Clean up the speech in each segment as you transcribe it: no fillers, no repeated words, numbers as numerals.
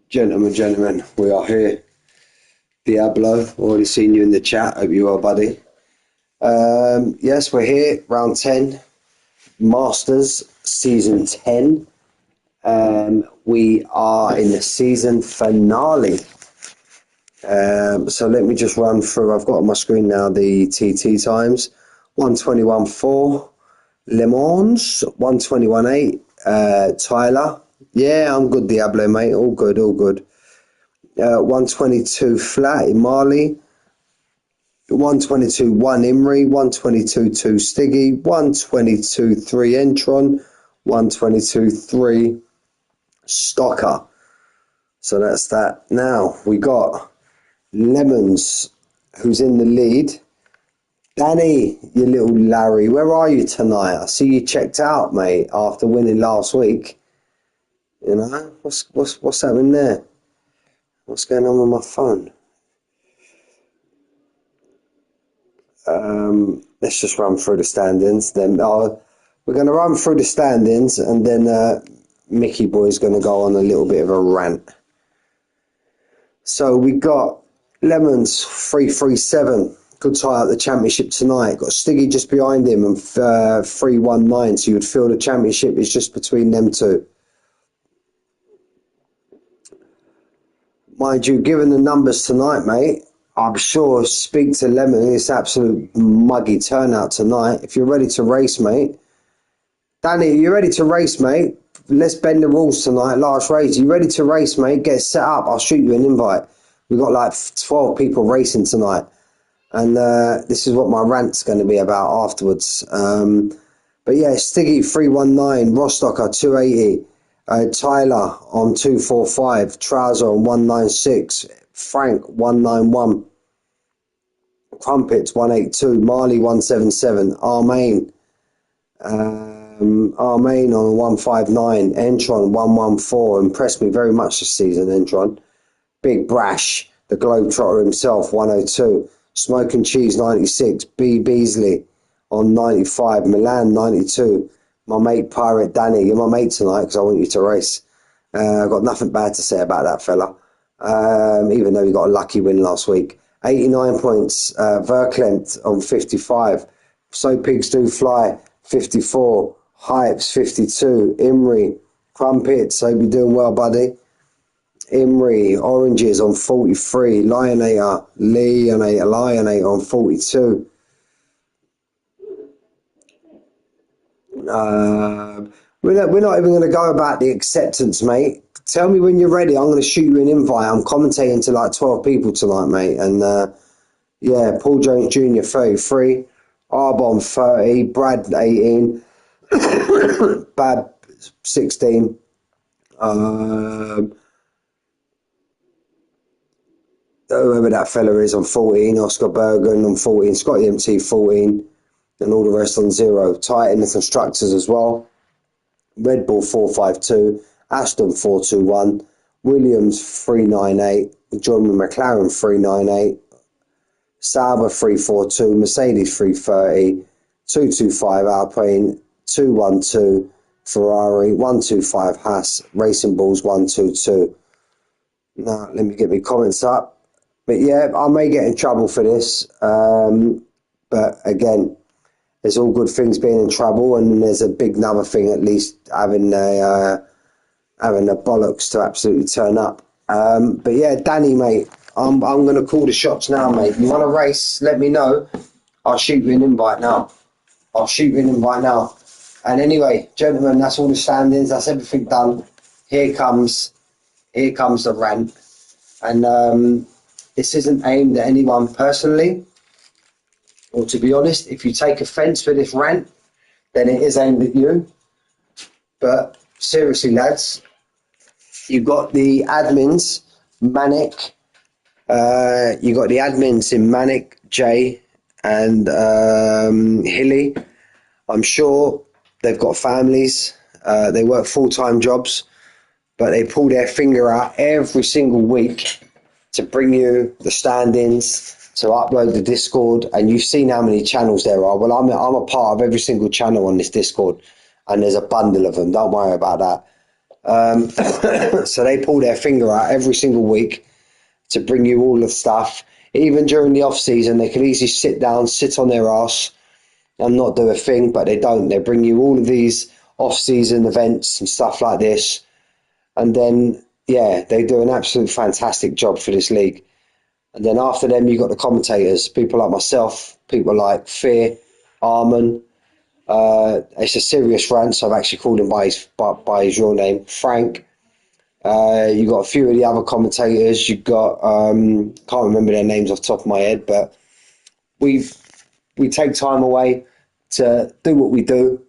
Gentlemen, we are here. Diablo, already seen you in the chat. Hope you are, buddy. Yes, we're here, round 10, Masters, season 10. We are in the season finale. So let me just run through. I've got on my screen now the TT times. 121.4, Le Mans, 121.8, Tyler. Yeah, I'm good, Diablo, mate. All good. 122 flat in Mali, 122.1 Imri, 122.2 Stiggy, 122.3 Entron, 122.3 Stocker. So that's that. Now we got Lemons, who's in the lead. Danny, you little Larry, where are you tonight? I see you checked out, mate, after winning last week. You know, what's happening there? What's going on with my phone? Let's just run through the standings. Then we're going to run through the standings, and then Mickey Boy's going to go on a little bit of a rant. So we got Lemons 337. Good tie up the championship tonight. Got Stiggy just behind him and 319. So you would feel the championship is just between them two. Mind you, given the numbers tonight, mate, I'm sure speak to Lemon. It's absolute muggy turnout tonight. If you're ready to race, mate. Danny, you ready to race, mate? Let's bend the rules tonight. Last race. You ready to race, mate? Get set up. I'll shoot you an invite. We've got like 12 people racing tonight. And this is what my rant's going to be about afterwards. But yeah, Stiggy 319, Rostocker 280. Tyler on 245, Trouser on 196, Frank 191, Crumpets 182, Marley 177, Armain on 159, Entron 114. Impressed me very much this season, Entron. Big Brash, the Globetrotter himself, 102, Smoke and Cheese 96, B Beasley on 95, Milan 92. My mate Pirate Danny, you're my mate tonight because I want you to race. I've got nothing bad to say about that fella, even though he got a lucky win last week. 89 points, Verklempt on 55, So Pigs Do Fly 54, Hypes 52, Imri, Crumpets, hope you're doing well, buddy. Imri, Oranges on 43, Lionator on 42. We're not even going to go about the acceptance, mate. Tell me when you're ready. I'm going to shoot you an invite. I'm commentating to like 12 people tonight, mate. And yeah, Paul Jones Jr. 33, Arbon 30, Brad 18, Bab 16. Whoever that fella is on 14, Oscar Bergen on 14, Scotty MT 14. And all the rest on 0. Titan the constructors as well. Red Bull 452, Aston 421, Williams 398, John McLaren 398, Sauber 342, Mercedes 330, 225 Alpine, 212 Ferrari, 125 Haas, Racing Bulls 122. Now let me get my comments up. But yeah, I may get in trouble for this. But again, there's all good things being in trouble, and there's a big another thing at least having the bollocks to absolutely turn up. But yeah, Danny, mate, I'm going to call the shots now, mate. You want to race? Let me know. I'll shoot you an invite now. And anyway, gentlemen, that's all the standings. That's everything done. Here comes the rant, and this isn't aimed at anyone personally. Or to be honest, if you take offence with this rant, then it is aimed at you. But seriously, lads, you've got the admins, Manic. You got the admins in Manic, Jay, and Hilly. I'm sure they've got families. They work full-time jobs, but they pull their finger out every single week to bring you the standings, to upload the Discord, and you've seen how many channels there are. Well, I'm a part of every single channel on this Discord, and there's a bundle of them. Don't worry about that. So they pull their finger out every single week to bring you all the stuff. Even during the off season, they can easily sit down, sit on their ass, and not do a thing, but they don't. They bring you all of these off season events and stuff like this, and then yeah, they do an absolute fantastic job for this league. And then after them, you got the commentators, people like myself, people like Fear, Arman. It's a serious rant, so I've actually called him by his real name, Frank. You got a few of the other commentators. You got can't remember their names off the top of my head, but we take time away to do what we do.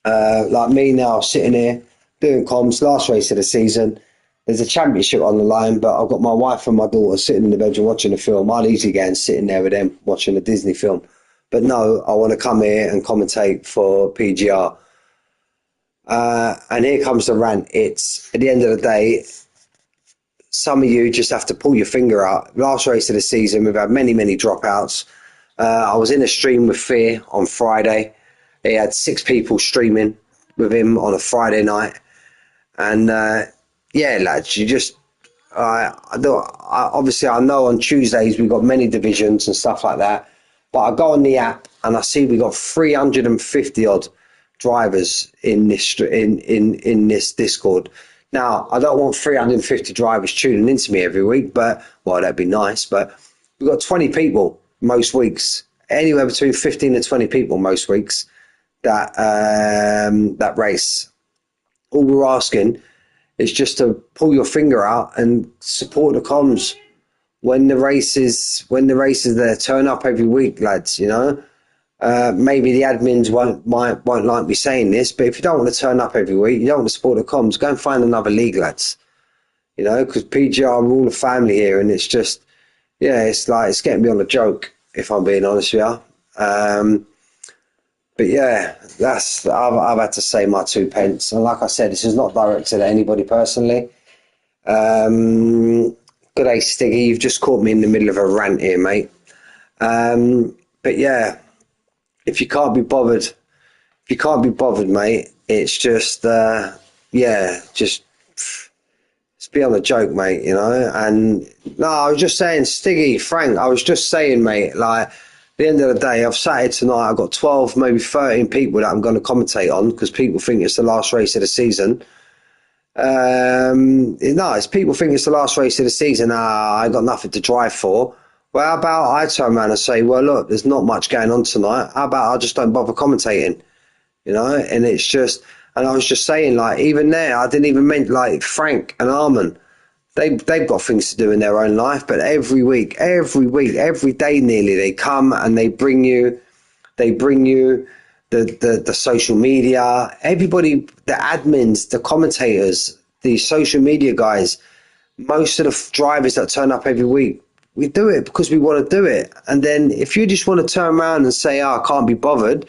Like me now, sitting here doing comms, last race of the season. There's a championship on the line, but I've got my wife and my daughter sitting in the bedroom watching a film. I'd easily go and sitting there with them watching a Disney film. But no, I want to come here and commentate for PGR. And here comes the rant. It's at the end of the day, some of you just have to pull your finger out. Last race of the season, we've had many, many dropouts. I was in a stream with Fear on Friday. He had 6 people streaming with him on a Friday night. And yeah, lads, you just, obviously I know on Tuesdays we've got many divisions and stuff like that. But I go on the app and I see we got 350 odd drivers in this in this Discord. Now, I don't want 350 drivers tuning into me every week, but well, that'd be nice. But we've got 20 people most weeks, anywhere between 15 and 20 people most weeks that that race. All we're asking is just to pull your finger out and support the comms when the race is there. Turn up every week, lads. You know, maybe the admins won't like me saying this, but if you don't want to turn up every week, you don't want to support the comms, go and find another league, lads. You know, because PGR are all a family here, and it's just, yeah, it's like it's getting me on a joke, if I'm being honest with you. But yeah, I've had to say my 2 pence, and like I said, this is not directed at anybody personally. Good day, Stiggy. You've just caught me in the middle of a rant here, mate. But yeah, if you can't be bothered, mate, it's just yeah, just be on a joke, mate. You know. And no, I was just saying, Stiggy, Frank. I was just saying, mate. Like at the end of the day, I've sat here tonight. I've got 12, maybe 13 people that I'm going to commentate on because people think it's the last race of the season. No, it's people think it's the last race of the season. I got nothing to drive for. Well, how about I turn around and say, well, look, there's not much going on tonight. How about I just don't bother commentating, you know? And it's just, and I was just saying, like, even there, I didn't even mean like Frank and Arman. They've got things to do in their own life, but every week, every day nearly, they come and they bring you the social media, everybody, the admins, the commentators, the social media guys, most of the drivers that turn up every week, we do it because we want to do it. And then if you just want to turn around and say, oh, I can't be bothered,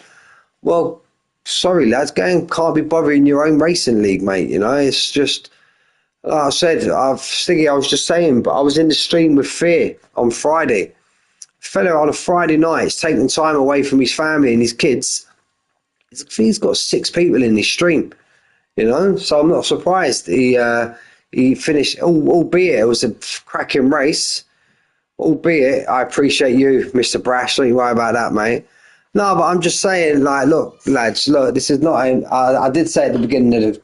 well, sorry, lads, go and can't be bothered in your own racing league, mate. You know, it's just, like I said, Stiggy, I was just saying, but I was in the stream with Fear on Friday. Fella on a Friday night is taking time away from his family and his kids. He's got 6 people in his stream, you know, so I'm not surprised he finished, albeit it was a cracking race, albeit I appreciate you, Mr. Brash, don't you worry about that, mate. No, but I'm just saying, like, look, lads, look, this is not, I did say at the beginning of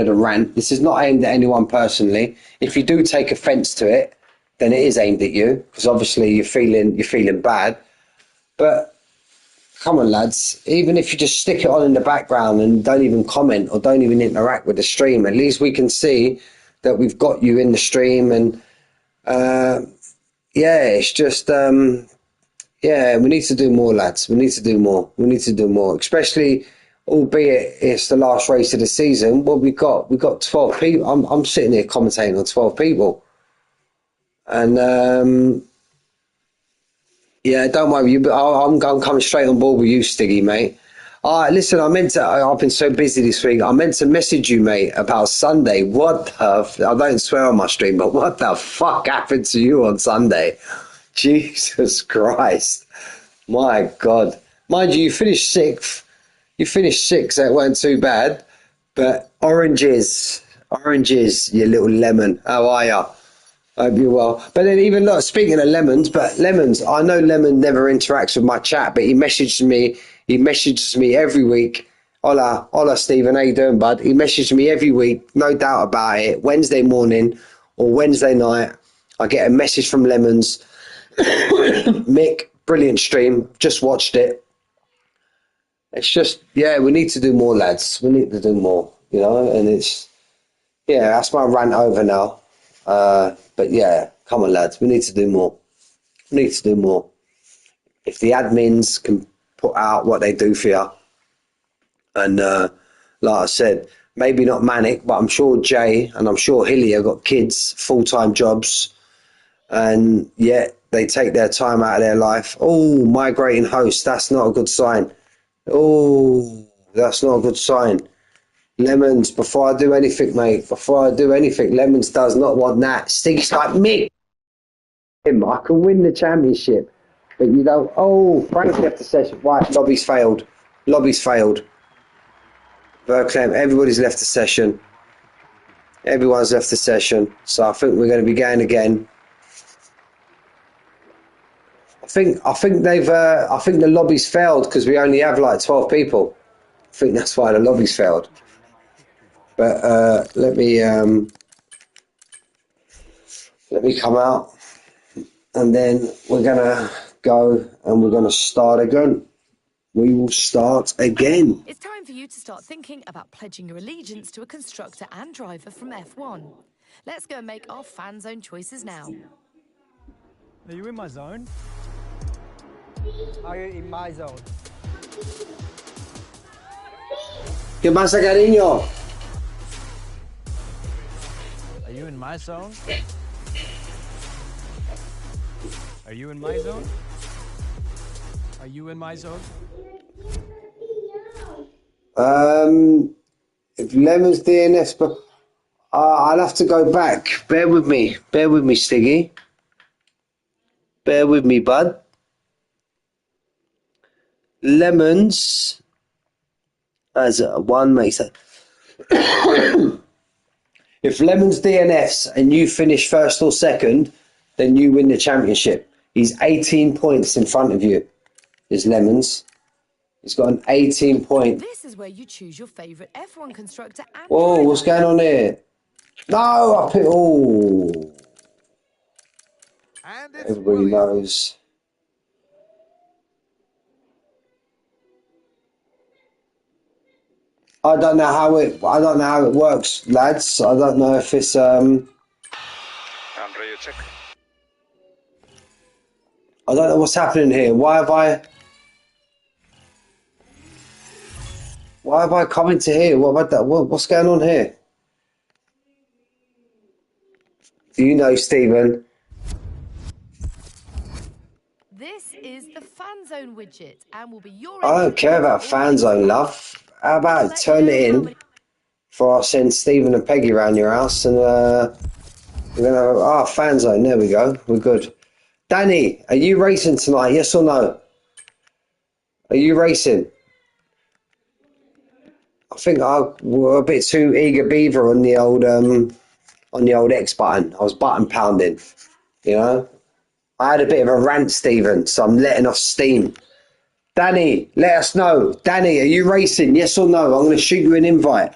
the rant, this is not aimed at anyone personally. If you do take offence to it, then it is aimed at you, because obviously you're feeling bad. But come on, lads, even if you just stick it on in the background and don't even comment or don't even interact with the stream, at least we can see that we've got you in the stream. And yeah, it's just, yeah, we need to do more, lads. We need to do more, especially, albeit it's the last race of the season. What we got 12 people. I'm sitting here commentating on 12 people. And yeah, don't worry. I'm coming straight on board with you, Stiggy, mate. Listen, I've been so busy this week. I meant to message you, mate, about Sunday. I don't swear on my stream, but what the fuck happened to you on Sunday? Jesus Christ. My God. Mind you, you finished 6th. That weren't too bad. But oranges, you little lemon. How are ya? Hope you're well. But then even look, speaking of lemons, I know Lemon never interacts with my chat, but he messages me every week. Hola, hola Stephen, how you doing, bud? He messages me every week, no doubt about it. Wednesday morning or Wednesday night, I get a message from Lemons. Mick, brilliant stream, just watched it. It's just, yeah, we need to do more, lads. We need to do more, and yeah, that's my rant over now. But yeah, come on, lads, we need to do more. We need to do more. If the admins can put out what they do for you, and like I said, maybe not Manic, but I'm sure Jay and I'm sure Hilly have got kids, full-time jobs, and yet they take their time out of their life. Oh, migrating host, that's not a good sign. Oh, that's not a good sign. Lemons, before I do anything, mate, Lemons does not want that. Stinks like me. I can win the championship, but you don't. Oh, Frank's left the session. Right, lobby's failed. Verclaim, everybody's left the session. Everyone's left the session. So I think we're going to be going again. I think the lobby's failed because we only have like 12 people. I think that's why the lobby's failed. But let me come out, and then we're gonna go and we're gonna start again. We will start again. It's time for you to start thinking about pledging your allegiance to a constructor and driver from F1. Let's go and make our fan zone choices now. Are you in my zone? Are you in my zone? ¿Qué pasa, cariño? Are you in my zone? Are you in my zone? Are you in my zone? If Lemon's DNS, but I'll have to go back. Bear with me, Stiggy. Bear with me, bud. Lemons as one makes that. If Lemons DNFs and you finish first or second, then you win the championship. He's 18 points in front of you. Is Lemons. He's got an 18 point. This is where you choose your favourite F1 constructor and Whoa, driver. what's going on here? No, I picked. Oh. Everybody knows. I don't know how it works, lads. I don't know if it's Andre, you check. I don't know what's happening here. Why have I come into here? What about that? What's going on here? Do you know, Stephen? This is the fan zone widget and will be your. I don't care about fan zone, love. How about turn it in before I send Stephen and Peggy around your house and we're gonna fan zone. There we go. We're good. Danny, are you racing tonight? Yes or no? Are you racing? I think we're a bit too eager beaver on the old X button. I was button pounding, I had a bit of a rant, Stephen, so I'm letting off steam. Danny, let us know. Danny, are you racing? Yes or no? I'm going to shoot you an invite.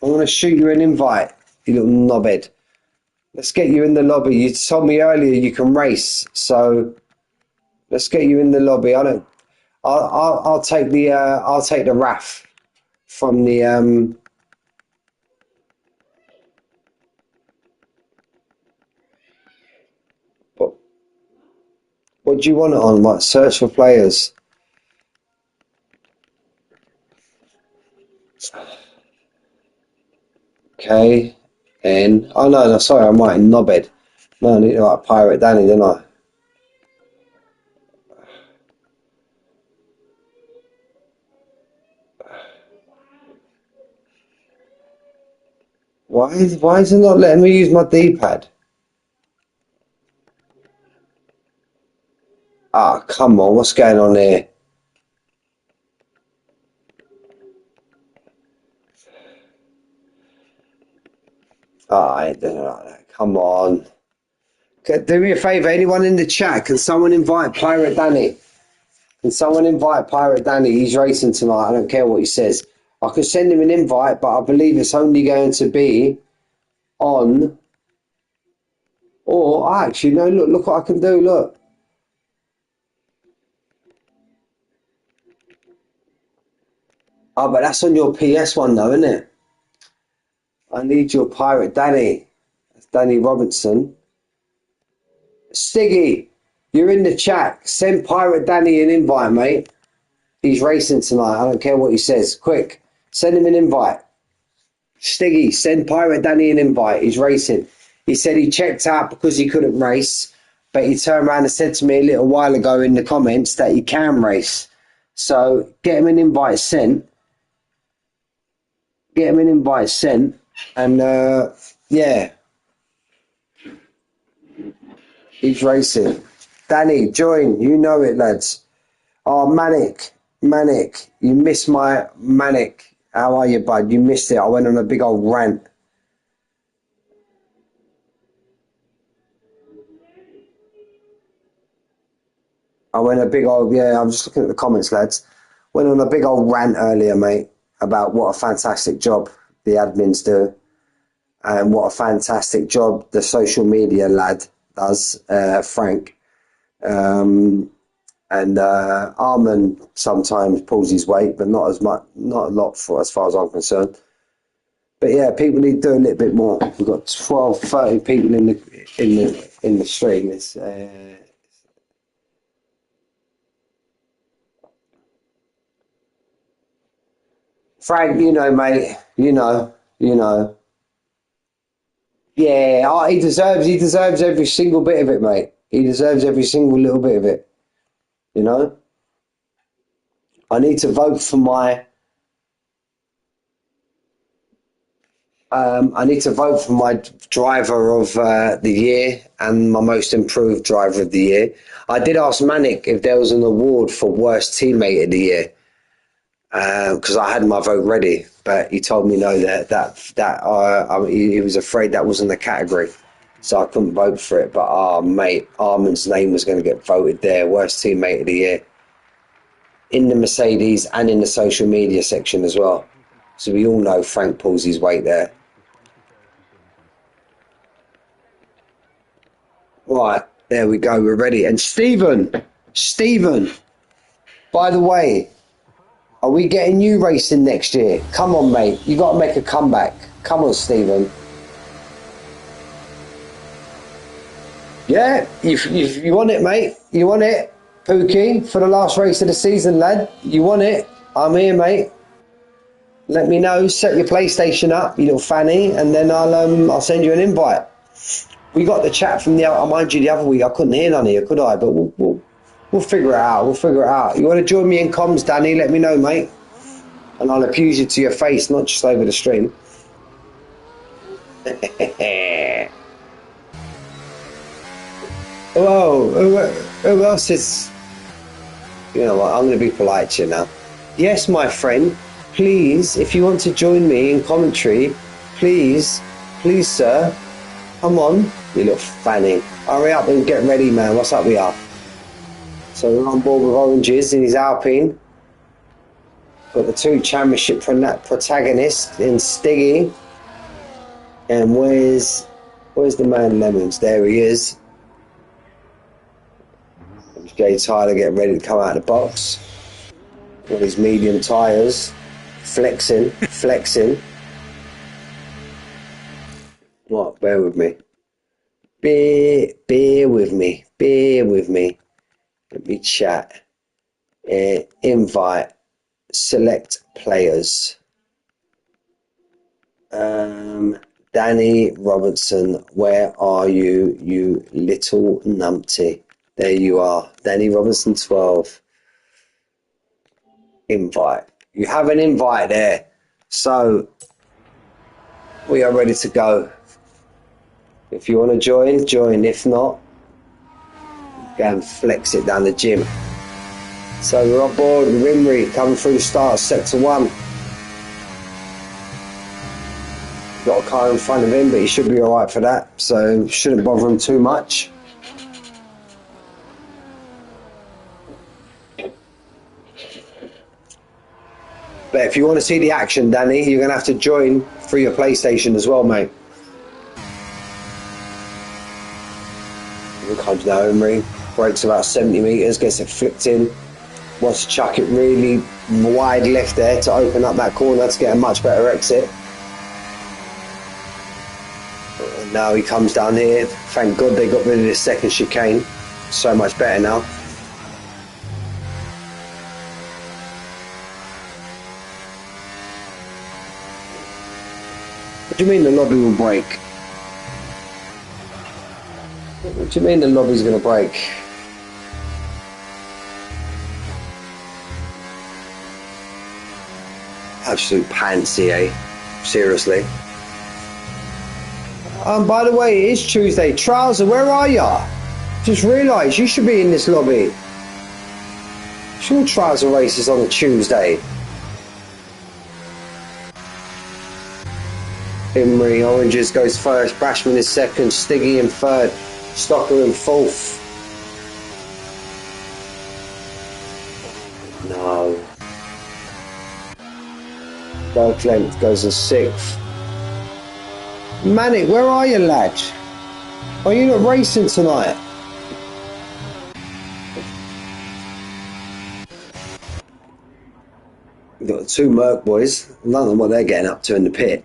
You little knobhead. Let's get you in the lobby. You told me earlier you can race, so let's get you in the lobby. I'll take the RAF from the What do you want it on? What, search for players? K N. Oh no, sorry, I'm right. Knobhead. No, I need to write Pirate Danny, don't I? Why is it not letting me use my D-pad? Ah, come on, what's going on here? Oh, I ain't doing like that. Come on. Do me a favour, anyone in the chat, can someone invite Pirate Danny? Can someone invite Pirate Danny? He's racing tonight. I don't care what he says. I could send him an invite, but I believe it's only going to be on... Or, actually, no, look what I can do, look. Oh, but that's on your PS one, though, isn't it? I need your Pirate Danny. That's Danny Robinson. Stiggy, you're in the chat. Send Pirate Danny an invite, mate. He's racing tonight. I don't care what he says. Quick, send him an invite. Stiggy, send Pirate Danny an invite. He's racing. He said he checked out because he couldn't race, but he turned around and said to me a little while ago in the comments that he can race. So get him an invite sent. Get him an invite sent. And yeah, he's racing. Danny, join. You know it, lads. Oh, Manic, you missed my Manic. How are you, bud? You missed it. I went on a big old rant. I'm just looking at the comments, lads. Went on a big old rant earlier, mate, about what a fantastic job the admins do and what a fantastic job the social media lad does, Frank. And Armin sometimes pulls his weight, but not as much, not a lot for as far as I'm concerned. But yeah, people need to do a little bit more. We've got 12, 30 people in the stream. It's Frank, you know, mate. You know. Yeah, oh, he deserves every single bit of it, mate. He deserves every single little bit of it. You know? I need to vote for my driver of the year and my most improved driver of the year. I did ask Manic if there was an award for worst teammate of the year because I had my vote ready, but he told me no, he was afraid that wasn't the category, so I couldn't vote for it. But mate, Armin's name was going to get voted there, worst teammate of the year, in the Mercedes and in the social media section as well. So we all know Frank pulls his weight there. Right, there we go, we're ready. And Stephen, by the way, are we getting you racing next year? Come on, mate, you got to make a comeback. Come on, Stephen. Yeah, you want it, mate. You want it, Pookie, for the last race of the season, lad. You want it? I'm here, mate. Let me know. Set your PlayStation up, you little fanny, and then I'll send you an invite. We got the chat from the other week. I couldn't hear none of you, could I? But we'll figure it out. You want to join me in comms, Danny? Let me know, mate. And I'll abuse you to your face, not just over the stream. Whoa, who else is... You know what, I'm going to be polite to you now. Yes, my friend, please, if you want to join me in commentary, please, sir, come on, you little fanny. Hurry up and get ready, man. What's up we are? So we're on board with Oranges in his Alpine. Got the two championship protagonists in Stiggy. And where's the man Lemons? There he is. Jay Tyler getting ready to come out of the box. Got his medium tyres. Flexing. What? Bear with me. Bear with me. Let me chat. Invite. Select players. Danny Robinson, where are you, you little numpty? There you are. Danny Robinson 12. Invite. You have an invite there. So we are ready to go. If you want to join. If not, go and flex it down the gym. So we're on board with Rimry coming through the start of sector 1. Got a car in front of him, but he should be alright for that, so shouldn't bother him too much. But if you want to see the action, Danny, you're going to have to join through your PlayStation as well, mate. Here comes now Emery, brakes about 70 metres, gets it flipped in. Wants to chuck it really wide left there to open up that corner to get a much better exit. And now he comes down here. Thank God they got rid of this second chicane. So much better now. What do you mean the lobby will break? What do you mean the lobby's going to break? Absolute pantsy, eh? Seriously. By the way, it is Tuesday. Trouser, where are ya? Just realised you should be in this lobby. Sure, trouser races on a Tuesday. Emery, Oranges goes first, Brashman is second, Stiggy in third, Stocker in fourth. No. Berklempt goes in sixth. Manic, where are you, lad? Are you not racing tonight? We've got the two Merc boys. I don't know what they're getting up to in the pit.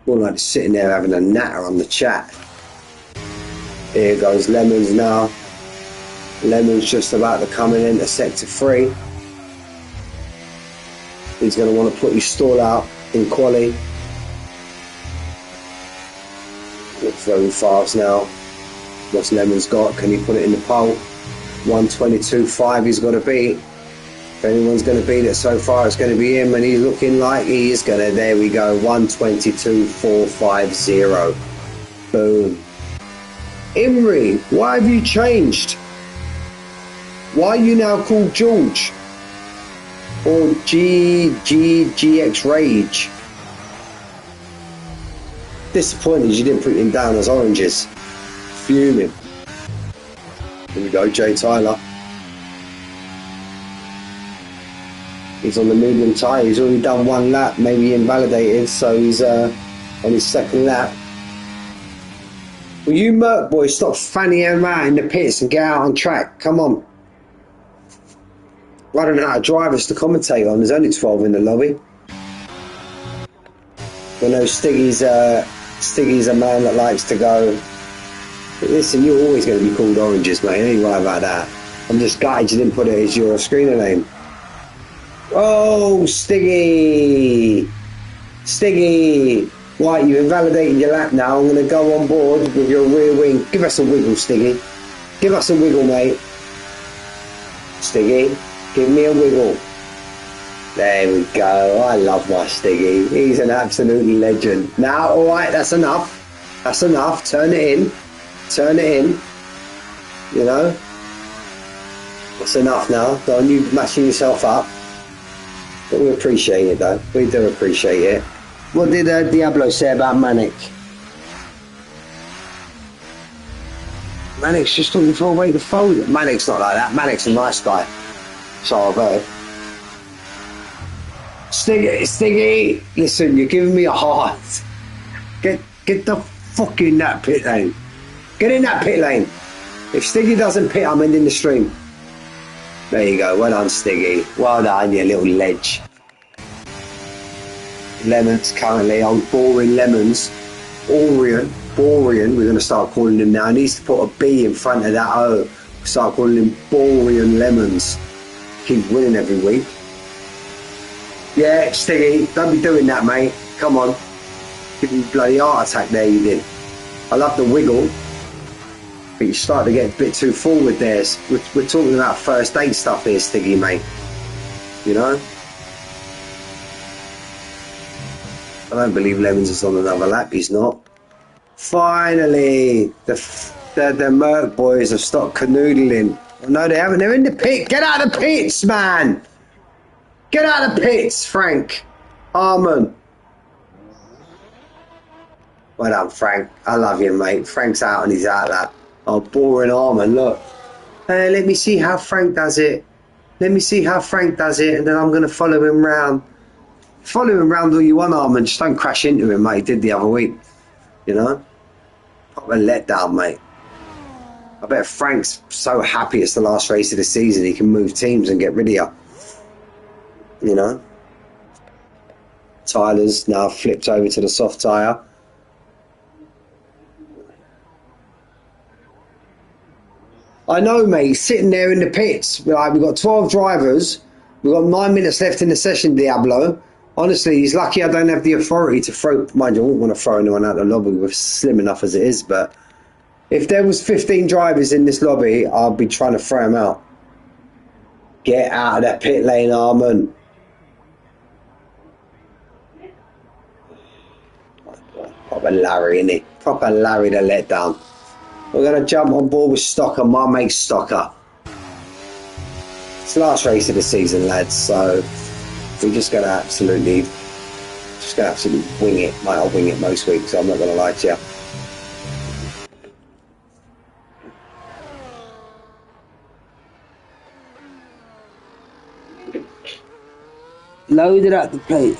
More like sitting there having a natter on the chat. Here goes Lemons now. Lemons just about to come in into sector 3. He's going to want to put his stall out in quali. Looks very fast now. What's Lemons got? Can he put it in the pole? 122.5 he's got to beat. If anyone's going to beat it so far, it's going to be him, and he's looking like he is going to. There we go, 122.450. Boom. Imri, why have you changed? Why are you now called George? Or GX Rage? Disappointed you didn't put him down as Oranges. Fuming. Here we go, Jay Tyler. He's on the medium tyre. He's already done one lap, maybe invalidated, so he's on his second lap. Will you Merc boys stop fanning him out in the pits and get out on track? Come on. Running out of drivers to commentate on. There's only 12 in the lobby. I know Stiggy's a man that likes to go. But listen, you're always going to be called Oranges, mate. Ain't right about that. I'm just gutted you didn't put it as your screener name. Oh, Stiggy! Stiggy! Right, you invalidated your lap now. I'm going to go on board with your rear wing. Give us a wiggle, Stiggy. Give us a wiggle, mate. Stiggy, give me a wiggle. There we go. I love my Stiggy. He's an absolute legend. Now, all right, that's enough. That's enough. Turn it in. Turn it in. You know? That's enough now. Don't you mashing yourself up. But we appreciate it, though. We do appreciate it. What did Diablo say about Manic? Manic's just looking for a way to fold it. Manic's not like that. Manic's a nice guy. So I've heard. Stiggy, listen, you're giving me a heart. Get the fuck in that pit lane. Get in that pit lane. If Stiggy doesn't pit, I'm ending the stream. There you go. Well done, Stiggy. Well done, you little ledge. Lemons currently on Boring Lemons. Borean, we're going to start calling him now. He needs to put a B in front of that O. Start calling him Borean Lemons. Keep winning every week. Yeah, Stiggy, don't be doing that, mate. Come on. Give me a bloody heart attack there, you did. I love the wiggle. But you start to get a bit too forward there. We're talking about first date stuff here, Stiggy, mate. You know? I don't believe Lemons is on another lap. He's not. Finally, the Merc boys have stopped canoodling. Oh, no, they haven't. They're in the pit. Get out of the pits, man. Get out of the pits, Frank. Harmon. Well done, Frank. I love you, mate. Frank's out and he's out that. Oh, boring Arman, look. Hey, let me see how Frank does it. Let me see how Frank does it, and then I'm going to follow him round. Follow him round all you want, Arman. Just don't crash into him, mate. He did the other week. You know? Proper letdown, mate. I bet Frank's so happy it's the last race of the season he can move teams and get rid of you. You know? Tyler's now flipped over to the soft tyre. I know, mate. He's sitting there in the pits. We've got 12 drivers. We've got 9 minutes left in the session, Diablo. Honestly, he's lucky I don't have the authority to throw... Mind you, I wouldn't want to throw anyone out of the lobby. We're slim enough as it is, but... If there was 15 drivers in this lobby, I'd be trying to throw them out. Get out of that pit lane, Arman. Proper Larry, innit? Proper Larry to let down. We're going to jump on board with Stocker, my mate Stocker. It's the last race of the season, lads, so we're just going to absolutely wing it. Mate, I'll wing it most weeks, so I'm not going to lie to you. Loaded up the plate.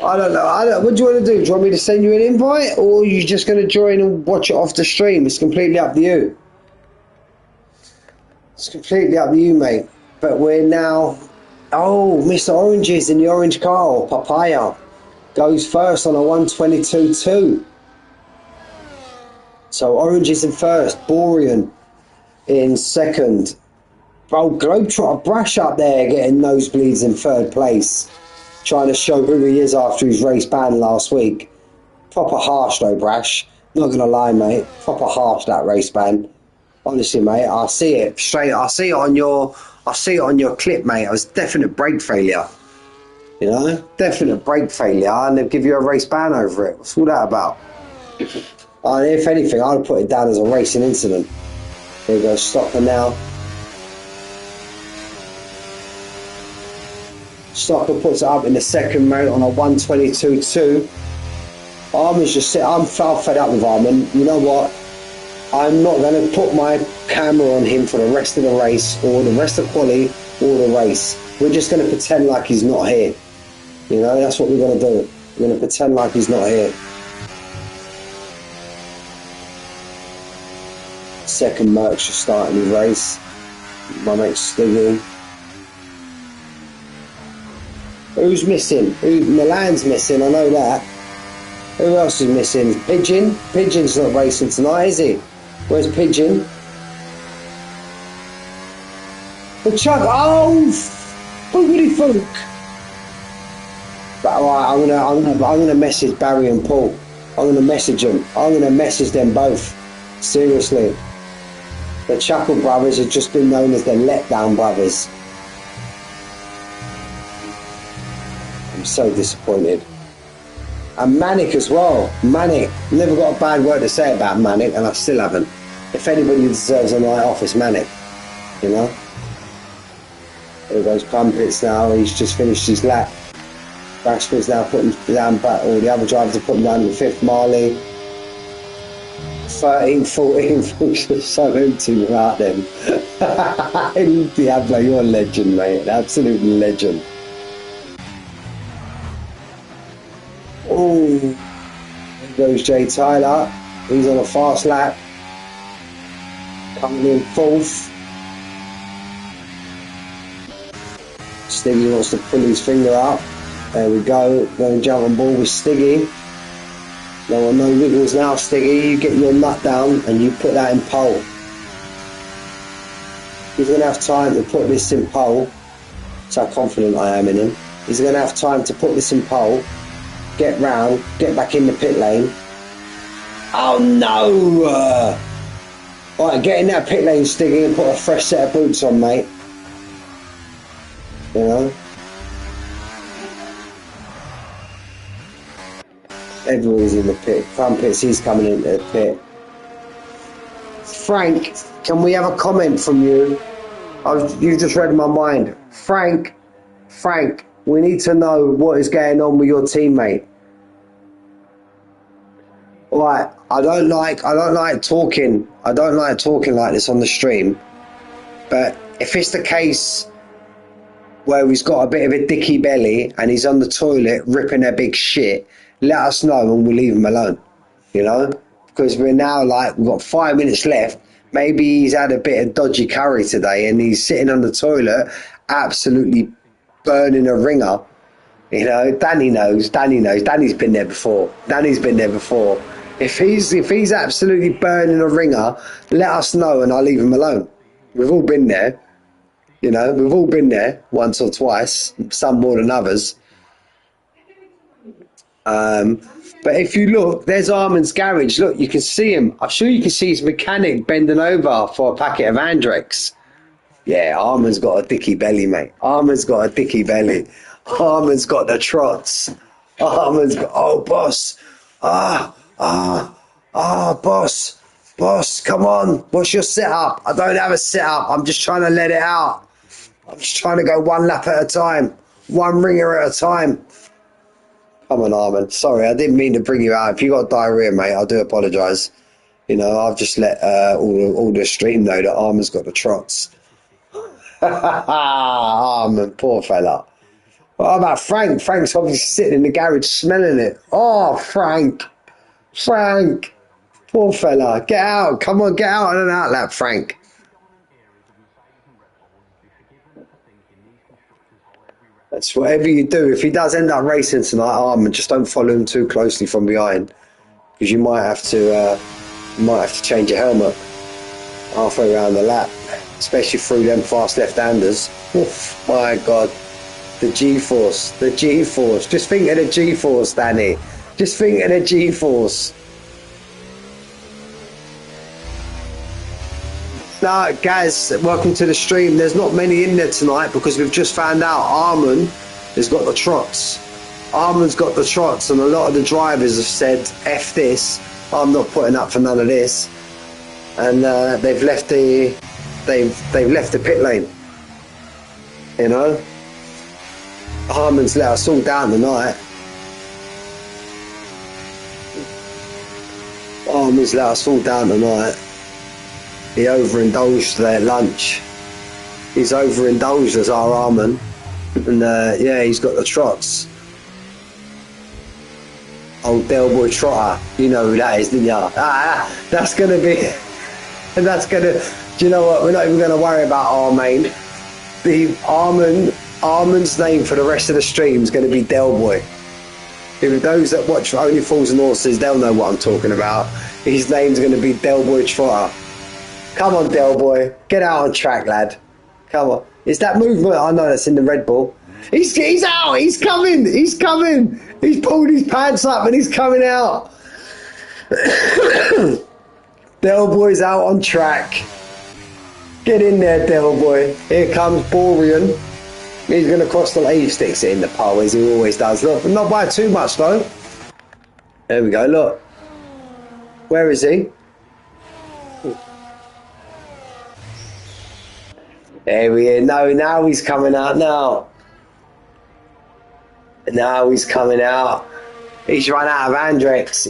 I don't know. What do you want to do? Do you want me to send you an invite, or are you just going to join and watch it off the stream? It's completely up to you. It's completely up to you, mate. But we're now... Oh, Mr. Oranges in the orange car, or Papaya, goes first on a 122.2. So Oranges in first, Borean in second. Bro, Globetrotter Brash up there getting nosebleeds in third place. Trying to show who he is after his race ban last week. Proper harsh though, Brash. Not gonna lie, mate. Proper harsh, that race ban. Honestly, mate, I see it straight. I see it on your clip, mate. It was definite brake failure. You know, definite brake failure, and they give you a race ban over it. What's all that about? And if anything, I'd put it down as a racing incident. Here we go, Stocker now. Stocker puts it up in the second, mate, on a 122.2. Arman's just sit. I'm fed up with Arman. You know what? I'm not going to put my camera on him for the rest of the race, or the rest of quali, or the race. We're just going to pretend like he's not here. You know, that's what we're going to do. We're going to pretend like he's not here. Second Merc's just starting his race. My mate's Stiggy. Who's missing? Milan's missing, I know that. Who else is missing? Pigeon? Pigeon's not racing tonight, is he? Where's Pigeon? The Chuck. Oh, boogity funk. But alright, I'm gonna message Barry and Paul. I'm gonna message them. I'm gonna message them both. Seriously. The Chuckle brothers have just been known as the Letdown brothers. I'm so disappointed. And Manic as well. Manic. Never got a bad word to say about Manic, and I still haven't. If anybody deserves a night off, it's Manic. You know? There goes Crumpets now. He's just finished his lap. Rashford's now putting down back. All the other drivers are putting down the fifth. Marley. 13, 14. It's so empty without them. Diablo, you're a legend, mate. An absolute legend. Oh, there goes Jay Tyler. He's on a fast lap. Coming in fourth. Stiggy wants to pull his finger up. There we go. Going to jump on board with Stiggy. No wiggles now, Stiggy. You get your nut down and you put that in pole. He's going to have time to put this in pole. That's how confident I am in him. He's going to have time to put this in pole. Get round, get back in the pit lane. Oh no! Alright, get in that pit lane, Stiggy, and put a fresh set of boots on, mate. You know? Everyone's in the pit. Crumpets, he's coming into the pit. Frank, can we have a comment from you? You've just read my mind. Frank, we need to know what is going on with your teammate. Right, I don't like talking like this on the stream, but if it's the case where he's got a bit of a dicky belly and he's on the toilet ripping a big shit, let us know and we'll leave him alone, you know, because we've got 5 minutes left. Maybe he's had a bit of dodgy curry today and he's sitting on the toilet absolutely burning a ringer. You know, Danny knows. Danny's been there before. If he's absolutely burning a ringer, let us know and I'll leave him alone. We've all been there. You know, we've all been there once or twice, some more than others. But if you look, there's Armand's garage. Look, you can see him. I'm sure you can see his mechanic bending over for a packet of Andrex. Yeah, Armand's got a dicky belly, mate. Armand's got a dicky belly. Armand's got the trots. Armand's got, oh, boss. Boss, come on. What's your setup? I don't have a setup. I'm just trying to let it out. I'm just trying to go one lap at a time. One ringer at a time. Come on, Armand. Sorry, I didn't mean to bring you out. If you got diarrhea, mate, I do apologise. You know, I've just let all the stream know that Armand's got the trots. Armand, poor fella. What about Frank? Frank's obviously sitting in the garage smelling it. Oh, Frank. Poor fella. Get out. Come on, get out on an outlap, Frank. That's whatever you do. If he does end up racing tonight, Armand, just don't follow him too closely from behind, because you might have to change your helmet halfway around the lap, especially through them fast left-handers. Oh my God, the G-force. Just think of the G-force, Danny. Just think of the G-force. Now, guys, welcome to the stream. There's not many in there tonight because we've just found out Armand has got the trots. Armand's got the trots, and a lot of the drivers have said, F this, I'm not putting up for none of this. And they've left the pit lane. You know? Armand's let us all down tonight. He overindulged there at lunch. He's overindulged as our Armand. And yeah, he's got the trots. Old Del Boy Trotter. You know who that is, didn't you? That's going to be... And that's going to... Do you know what? We're not even going to worry about Armand. The Armand's name for the rest of the stream is going to be Del Boy. If those that watch Only Fools and Horses, they'll know what I'm talking about. His name's going to be Del Boy Trotter. Come on, Del Boy. Get out on track, lad. Come on. Is that movement? I know that's in the Red Bull. He's out. He's coming. He's pulled his pants up and he's coming out. Del Boy's out on track. Get in there, Del Boy. Here comes Borean. He's going to cross the line. He sticks it in the pole as he always does. Look, not by too much, though. There we go. Look. Where is he? There we are. No, now he's coming out now. Now he's coming out. He's run out of Andrex.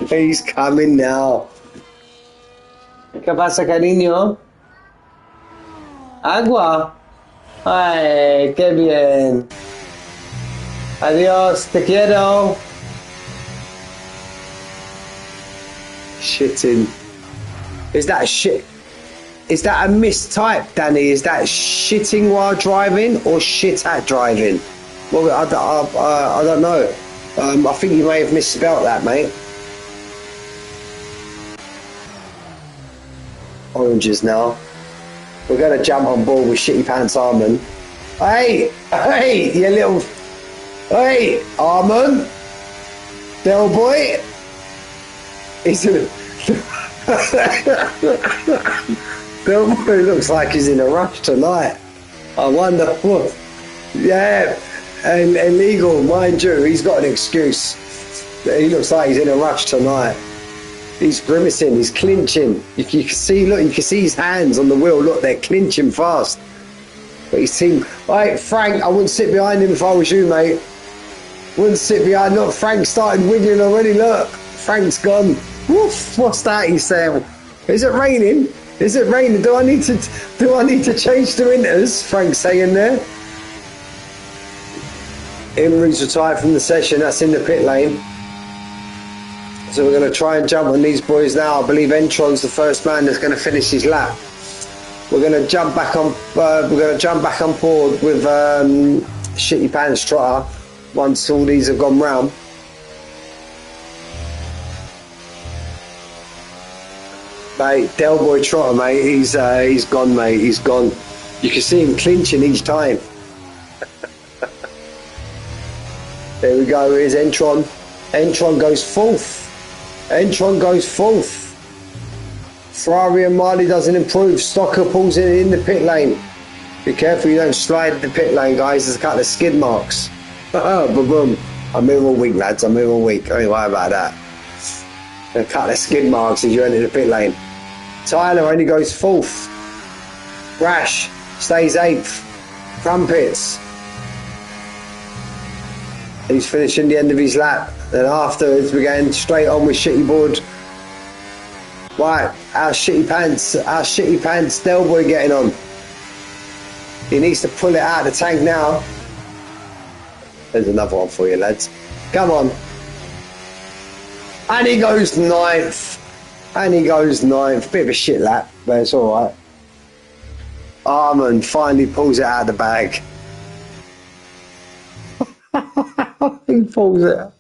He's coming now. ¿Qué pasa, cariño? Agua. Ay, qué bien. Adiós, te quiero. Shitting. Is that shit? Is that a mistype, Danny? Is that shitting while driving or shit at driving? Well, I don't know. I think you may have misspelt that, mate. Oranges now. We're going to jump on board with Shitty Pants Armand. Hey, you little... Hey, Armand. Del Boy. He's a... Del Boy looks like he's in a rush tonight. I wonder what... Yeah, and illegal, mind you, he's got an excuse. He looks like he's in a rush tonight. He's grimacing, he's clinching. You can see, look, you can see his hands on the wheel. Look, they're clinching fast. But his team... Right, Frank, I wouldn't sit behind him if I was you, mate. Wouldn't sit behind. Look, Frank started wiggling already. Look, Frank's gone. Woof! What's that? He's saying, "Is it raining? Is it raining? Do I need to change the winters?" Frank's saying there. Imri's retired from the session. That's in the pit lane. So we're going to try and jump on these boys now. I believe Entron's the first man that's going to finish his lap. We're going to jump back on. We're going to jump back on board with Shitty Pants Trotter once all these have gone round. Mate, Del Boy Trotter, mate, he's gone, mate. He's gone. You can see him clinching each time. There we go. Here's Entron. Entron goes fourth. Entron goes fourth. Ferrari and Marley doesn't improve. Stocker pulls in the pit lane. Be careful you don't slide the pit lane, guys. There's a couple of skid marks. Boom. I'm here all week, lads. I'm here all week. Don't worry about that. A couple of skid marks as you enter the pit lane. Tyler only goes fourth. Rash stays eighth. Crumpets. He's finishing the end of his lap. Then afterwards we're going straight on with Shitty Board. Right, our Shitty Pants, Del Boy getting on. He needs to pull it out of the tank now. There's another one for you, lads. Come on. And he goes ninth. Bit of a shit lap, but it's alright. Armand finally pulls it out of the bag. He pulls it out.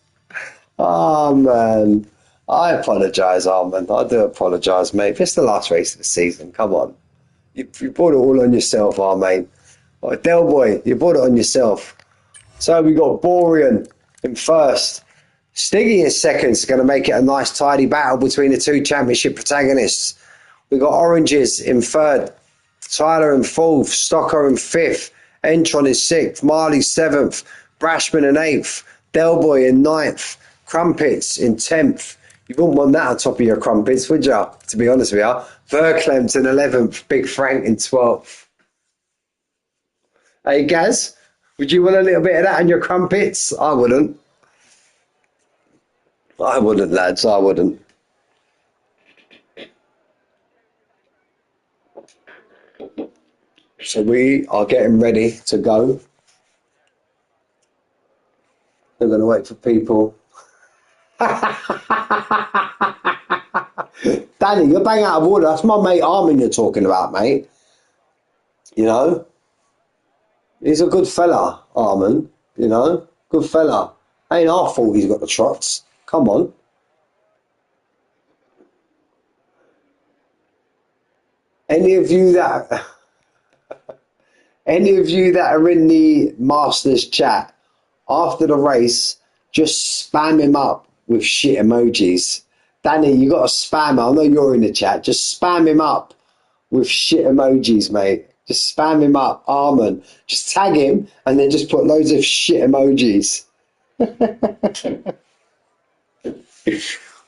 Oh, man. I apologise, Armand. I do apologise, mate. It's the last race of the season. Come on. You brought it all on yourself, mate. Oh, Del Boy, you brought it on yourself. So we got Borean in first. Stiggy in second. It's going to make it a nice, tidy battle between the two championship protagonists. We got Oranges in third. Tyler in fourth. Stocker in fifth. Entron in sixth. Marley seventh. Brashman in eighth. Del Boy in ninth. Crumpets in 10th. You wouldn't want that on top of your crumpets, would you? To be honest with you. Verklempt in 11th. Big Frank in 12th. Hey, Gaz, would you want a little bit of that on your crumpets? I wouldn't. I wouldn't, lads. I wouldn't. So we are getting ready to go. We're going to wait for people. Danny, you're bang out of order. That's my mate Armin you're talking about, mate. You know? He's a good fella, Armin. You know? Good fella. Ain't our fault he's got the trots. Come on. Any of you that are in the Masters chat, after the race, just spam him up with shit emojis. Danny, you got to spam him. I know you're in the chat. Just spam him up with shit emojis, mate. Just spam him up. Armin. Just tag him and then just put loads of shit emojis.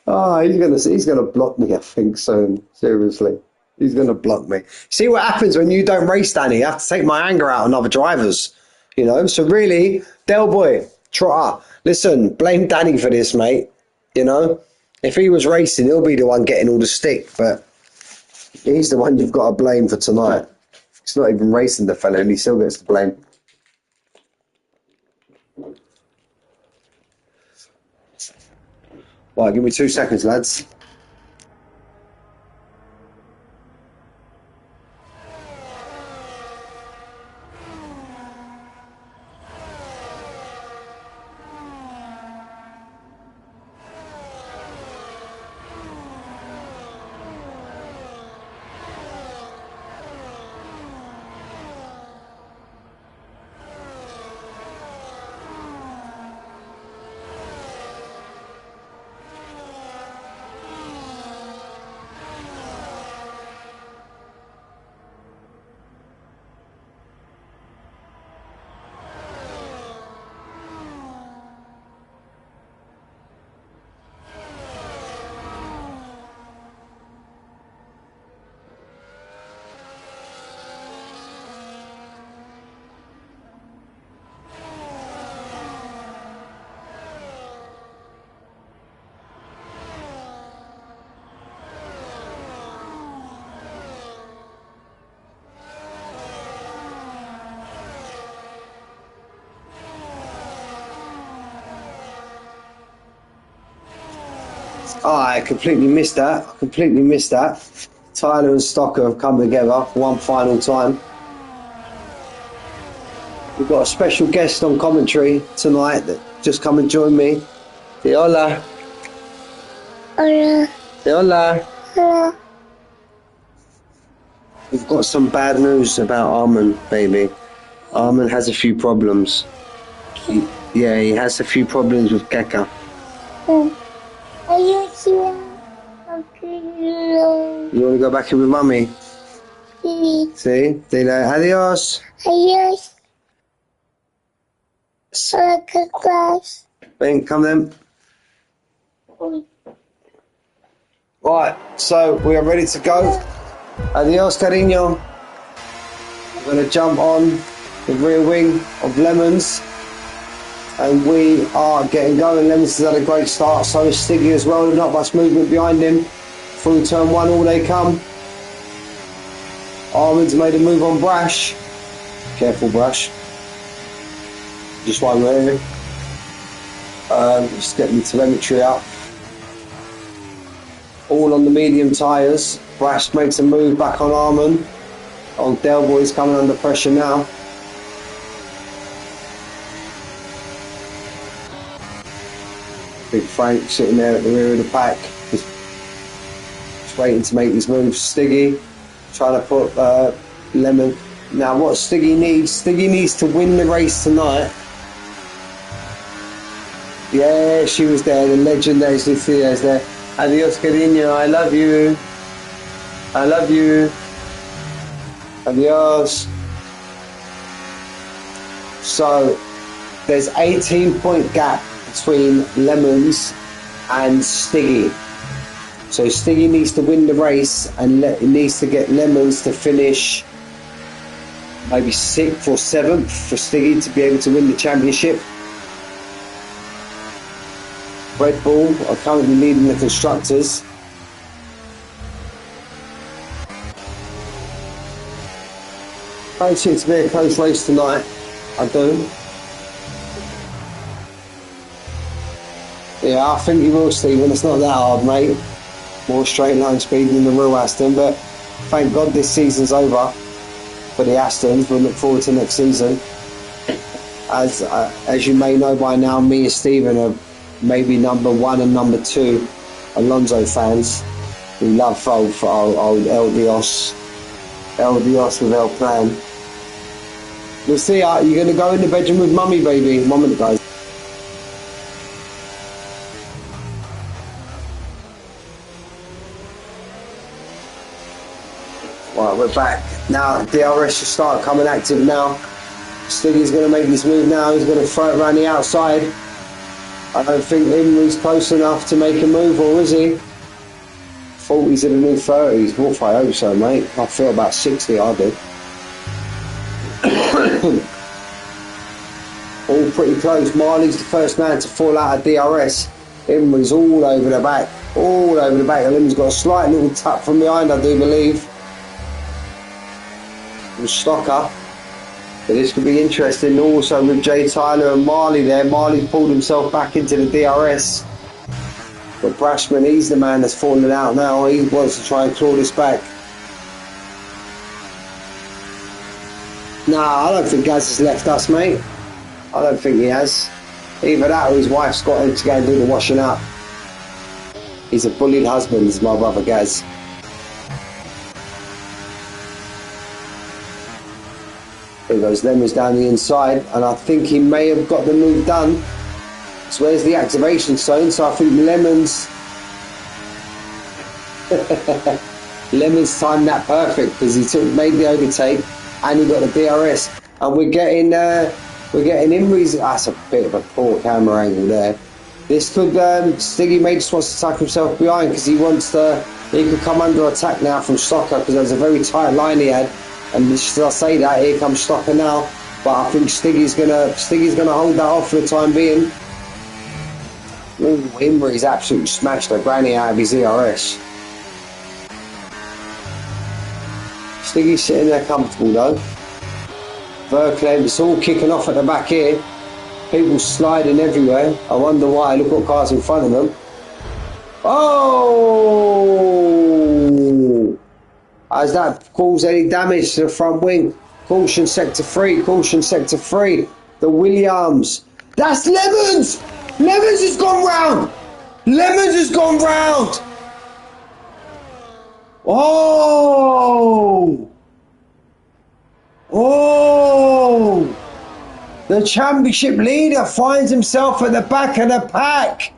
Oh, he's gonna block me, I think, soon. Seriously. He's gonna block me. See what happens when you don't race, Danny? You have to take my anger out on other drivers. You know? So really, Del Boy, Trotter, listen, blame Danny for this, mate. You know? If he was racing, he'll be the one getting all the stick, but he's the one you've got to blame for tonight. He's not even racing the fella and he still gets the blame. Right, give me 2 seconds, lads. Oh, I completely missed that. Tyler and Stocker have come together for one final time. We've got a special guest on commentary tonight that just come and join me. Say hola. Hola. Say hola. Hola. We've got some bad news about Armin, baby. Armin has a few problems. He has a few problems with Keka. Are you here? Okay. You want to go back in with Mummy? Sí. See? Dile adios. Adiós. Hola, cacas. Ben, come then. Right, so we are ready to go. Adios, cariño. We're going to jump on the rear wing of Lemons. And we are getting going. Lemons has had a great start. So is Stiggy as well. Not much movement behind him. Through turn one, all they come. Armin's made a move on Brash. Careful, Brash. Just one we're here. Just getting the telemetry up. All on the medium tyres. Brash makes a move back on Armin. Old Del Boy's coming under pressure now. Big Frank sitting there at the rear of the pack. Just waiting to make his move. Stiggy trying to put Lemon. Now what Stiggy needs to win the race tonight. Yeah, she was there, the legendary Sophia's there. Adios, cariño, I love you. I love you. Adios. So, there's 18-point gap between Lemons and Stiggy. So Stiggy needs to win the race and it needs to get Lemons to finish maybe 6th or 7th for Stiggy to be able to win the championship. Red Bull are currently leading the constructors. I fancy it to be a close race tonight. I do. Yeah, I think you will, Stephen. It's not that hard, mate. More straight line speed than the real Aston, but thank God this season's over for the Astons. We'll look forward to next season. As you may know by now, me and Stephen are maybe number 1 and number 2 Alonso fans. We love both old El Dios with El Plan. We'll see. You're going to go in the bedroom with Mummy, baby. One minute, guys. Right, we're back. Now, DRS should start coming active now. Stiggy's going to make his move now. He's going to throw it around the outside. I don't think Imri's close enough to make a move, or is he? 40s in the new 30s. Wolf, I hope so, mate. I feel about 60, I do. All pretty close. Marley's the first man to fall out of DRS. Imri's all over the back. All over the back. Imri's got a slight little tap from behind, I do believe. From Stocker. But this could be interesting also with Jay Tyler and Marley there. Marley pulled himself back into the DRS. But Brashman, he's the man that's falling out now. He wants to try and claw this back. Nah, I don't think Gaz has left us, mate. I don't think he has. Either that or his wife's got him to go and do the washing up. He's a bullied husband, is my brother Gaz. There goes Lemons down the inside, and I think he may have got the move done. So where's the activation zone? So I think Lemons Lemons timed that perfect because he made the overtake and he got the DRS. And we're getting Imri's. That's a bit of a poor camera angle there. This could Stiggy may just wants to tuck himself behind because he could come under attack now from Stocker because there's a very tight line he had. And as I say that, here comes Stocker now. But I think Stiggy's gonna hold that off for the time being. Ooh, Imri's absolutely smashed the granny out of his ERS. Stiggy's sitting there comfortable though. Verklempt, it's all kicking off at the back here. People sliding everywhere. I wonder why. Look what car's in front of them. Oh! Has that caused any damage to the front wing? Caution sector 3, caution sector 3. The Williams. That's Lemons! Lemons has gone round! Lemons has gone round! Oh! Oh! The championship leader finds himself at the back of the pack.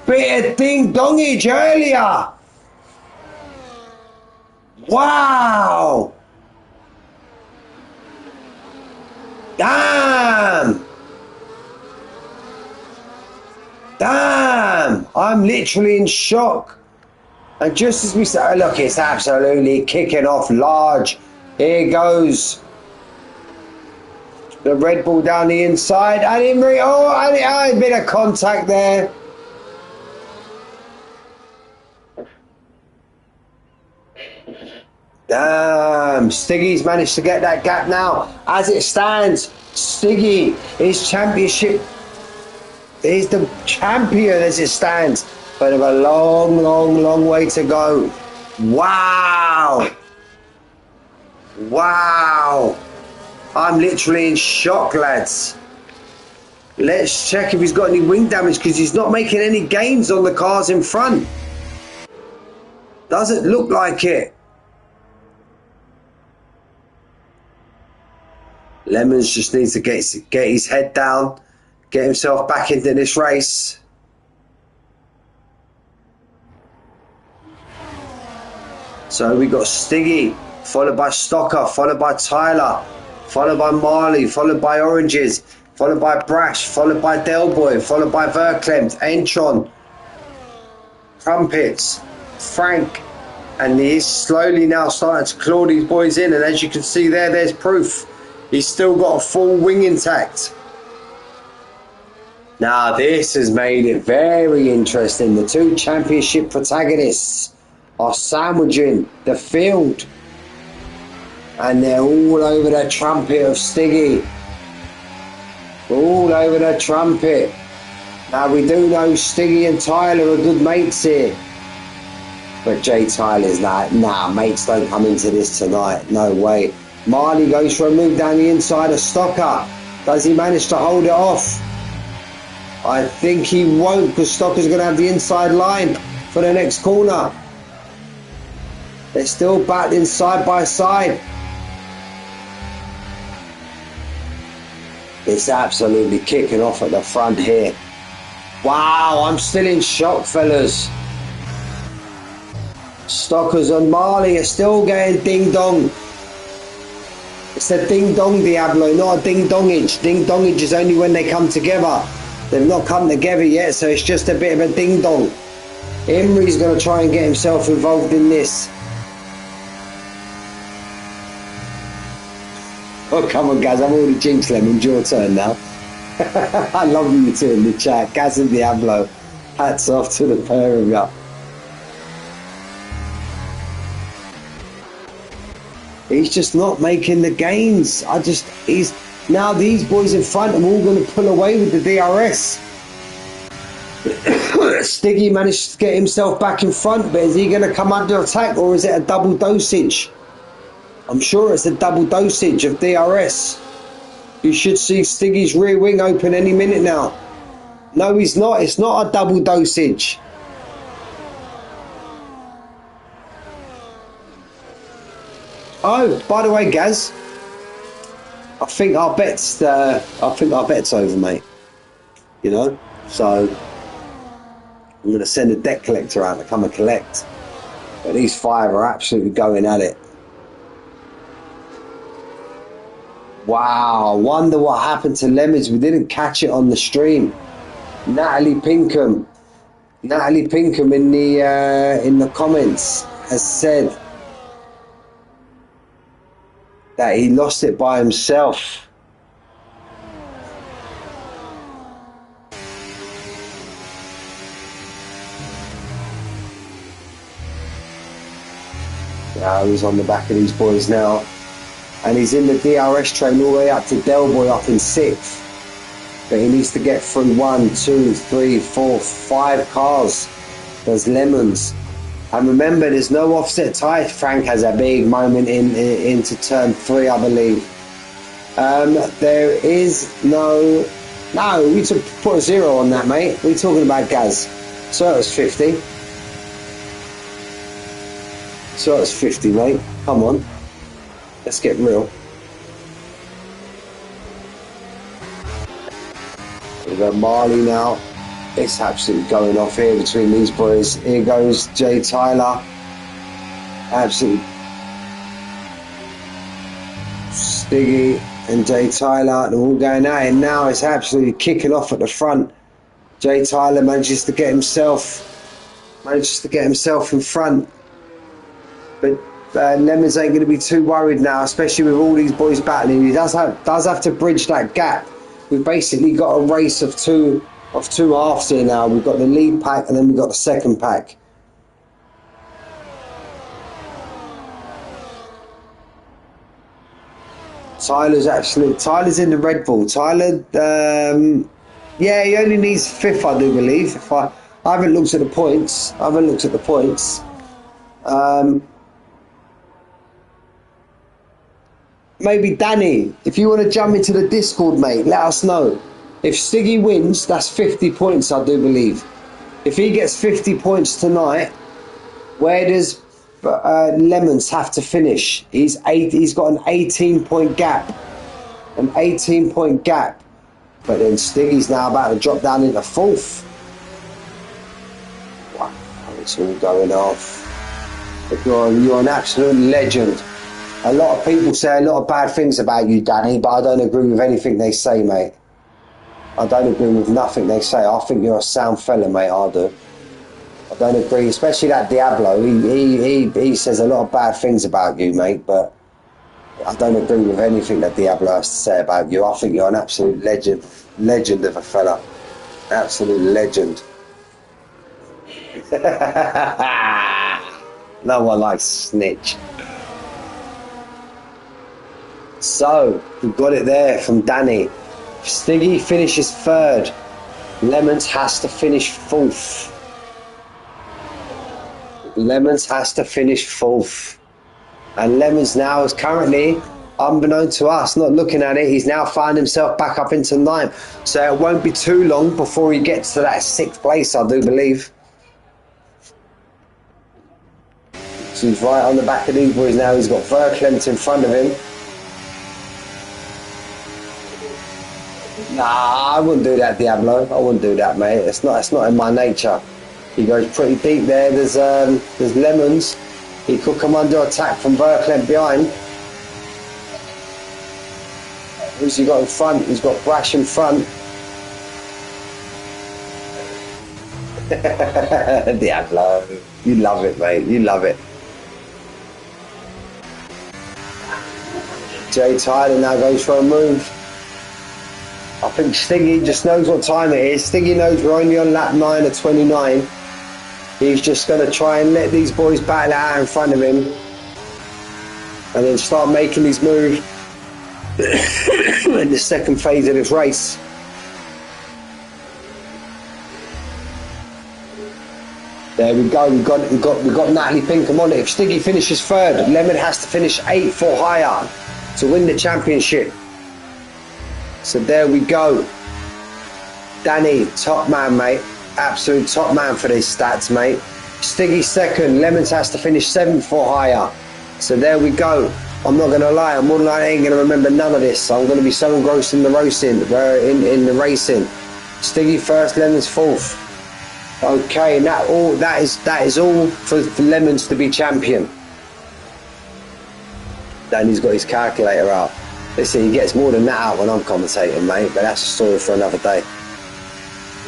Bit of ding-dongage earlier. Wow! Damn! Damn! I'm literally in shock. And just as we say, look, it's absolutely kicking off large. Here goes the Red Bull down the inside. I didn't really, I a bit of contact there. Damn, Stiggy's managed to get that gap now. As it stands, Stiggy is championship. He's the champion as it stands. But of a long, long, long way to go. Wow. Wow. I'm literally in shock, lads. Let's check if he's got any wing damage because he's not making any gains on the cars in front. Doesn't look like it. Lemons just needs to get his head down, get himself back into this race. So we got Stiggy, followed by Stocker, followed by Tyler, followed by Marley, followed by Oranges, followed by Brash, followed by Delboy, followed by Verklempt, Entron, Crumpets, Frank, and he's slowly now starting to claw these boys in, and as you can see there, there's proof. He's still got a full wing intact. Now this has made it very interesting. The two championship protagonists are sandwiching the field. And they're all over the trumpet of Stiggy. All over the trumpet. Now we do know Stiggy and Tyler are good mates here. But Jay Tyler's like, nah, mates don't come into this tonight. No way. Marley goes for a move down the inside of Stocker. Does he manage to hold it off? I think he won't because Stocker's going to have the inside line for the next corner. They're still battling side by side. It's absolutely kicking off at the front here. Wow, I'm still in shock, fellas. Stockers and Marley are still getting ding-dong. It's a ding-dong Diablo, not a ding-dongage. Ding-dongage is only when they come together. They've not come together yet, so it's just a bit of a ding-dong. Emery's going to try and get himself involved in this. Oh, come on, guys, I've already jinxed them. It's your turn now. I love you two in the chat. Gaz and Diablo. Hats off to the pair of you. He's just not making the gains. Now these boys in front are all going to pull away with the DRS. Stiggy managed to get himself back in front, but is he going to come under attack or is it a double dosage? I'm sure it's a double dosage of DRS. You should see Stiggy's rear wing open any minute now. No, he's not. It's not a double dosage. Oh, by the way, Gaz, I think our bet's over, mate. You know, so I'm going to send a debt collector out to come and collect. But these five are absolutely going at it. Wow, wonder what happened to Lemons. We didn't catch it on the stream. Natalie Pinkham in the comments has said that he lost it by himself. Now he's on the back of these boys now. And he's in the DRS train all the way up to Delboy up in 6th. But he needs to get through 1, 2, 3, 4, 5 cars. There's Lemons. And remember, there's no offset tyre. Frank has a big moment into turn 3, I believe. There is no... No, we took put a 0 on that, mate. We're talking about Gaz. So it was 50. So it was 50, mate. Come on. Let's get real. We've got Marley now. It's absolutely going off here between these boys. Here goes Jay Tyler. Absolutely. Stiggy and Jay Tyler, they're all going at it now. It's absolutely kicking off at the front. Jay Tyler manages to get himself in front. But Lemons ain't going to be too worried now, especially with all these boys battling. He does have to bridge that gap. We've basically got a race of two halves here now. We've got the lead pack and then we've got the second pack. Tyler's in the Red Bull. Tyler, yeah, he only needs 5th, I do believe. I haven't looked at the points. Maybe Danny, if you want to jump into the Discord, mate, let us know. If Stiggy wins, that's 50 points, I do believe. If he gets 50 points tonight, where does Lemons have to finish? He's got an 18-point gap. An 18-point gap. But then Stiggy's now about to drop down into 4th. Wow, it's all going off. But you're an absolute legend. A lot of people say a lot of bad things about you, Danny, but I don't agree with anything they say, mate. I don't agree with nothing they say. I think you're a sound fella, mate, I do. I don't agree, especially that Diablo. He says a lot of bad things about you, mate, but I don't agree with anything that Diablo has to say about you. I think you're an absolute legend of a fella. Absolute legend. No one likes snitch. So, we've got it there from Danny. If Stiggy finishes 3rd, Lemons has to finish 4th. Lemons has to finish 4th. And Lemons now is currently, unbeknown to us, not looking at it, he's now found himself back up into 9th. So it won't be too long before he gets to that 6th place, I do believe. So he's right on the back of these boys now. He's got Verklempt in front of him. Nah, I wouldn't do that, Diablo. I wouldn't do that, mate. It's not in my nature. He goes pretty deep there. There's Lemons. He could come under attack from Verklempt behind. Who's he got in front? He's got Brash in front. Diablo. You love it, mate. You love it. Jay Tyler now goes for a move. I think Stiggy just knows what time it is. Stiggy knows we're only on lap 9 of 29. He's just going to try and let these boys battle out in front of him. And then start making his move in the second phase of this race. There we go. We've got Natalie Pinkham on it. If Stiggy finishes 3rd, Lemon has to finish 8th or higher to win the championship. So there we go. Danny, top man, mate. Absolute top man for these stats, mate. Stiggy 2nd. Lemons has to finish 7th or higher. So there we go. I'm not going to lie. I'm more than likely ain't going to remember none of this. I'm going to be so engrossed in the racing. Stiggy 1st, Lemons 4th. Okay, and that is all for Lemons to be champion. Danny's got his calculator out. Listen, he gets more than that out when I'm commentating, mate, but that's a story for another day.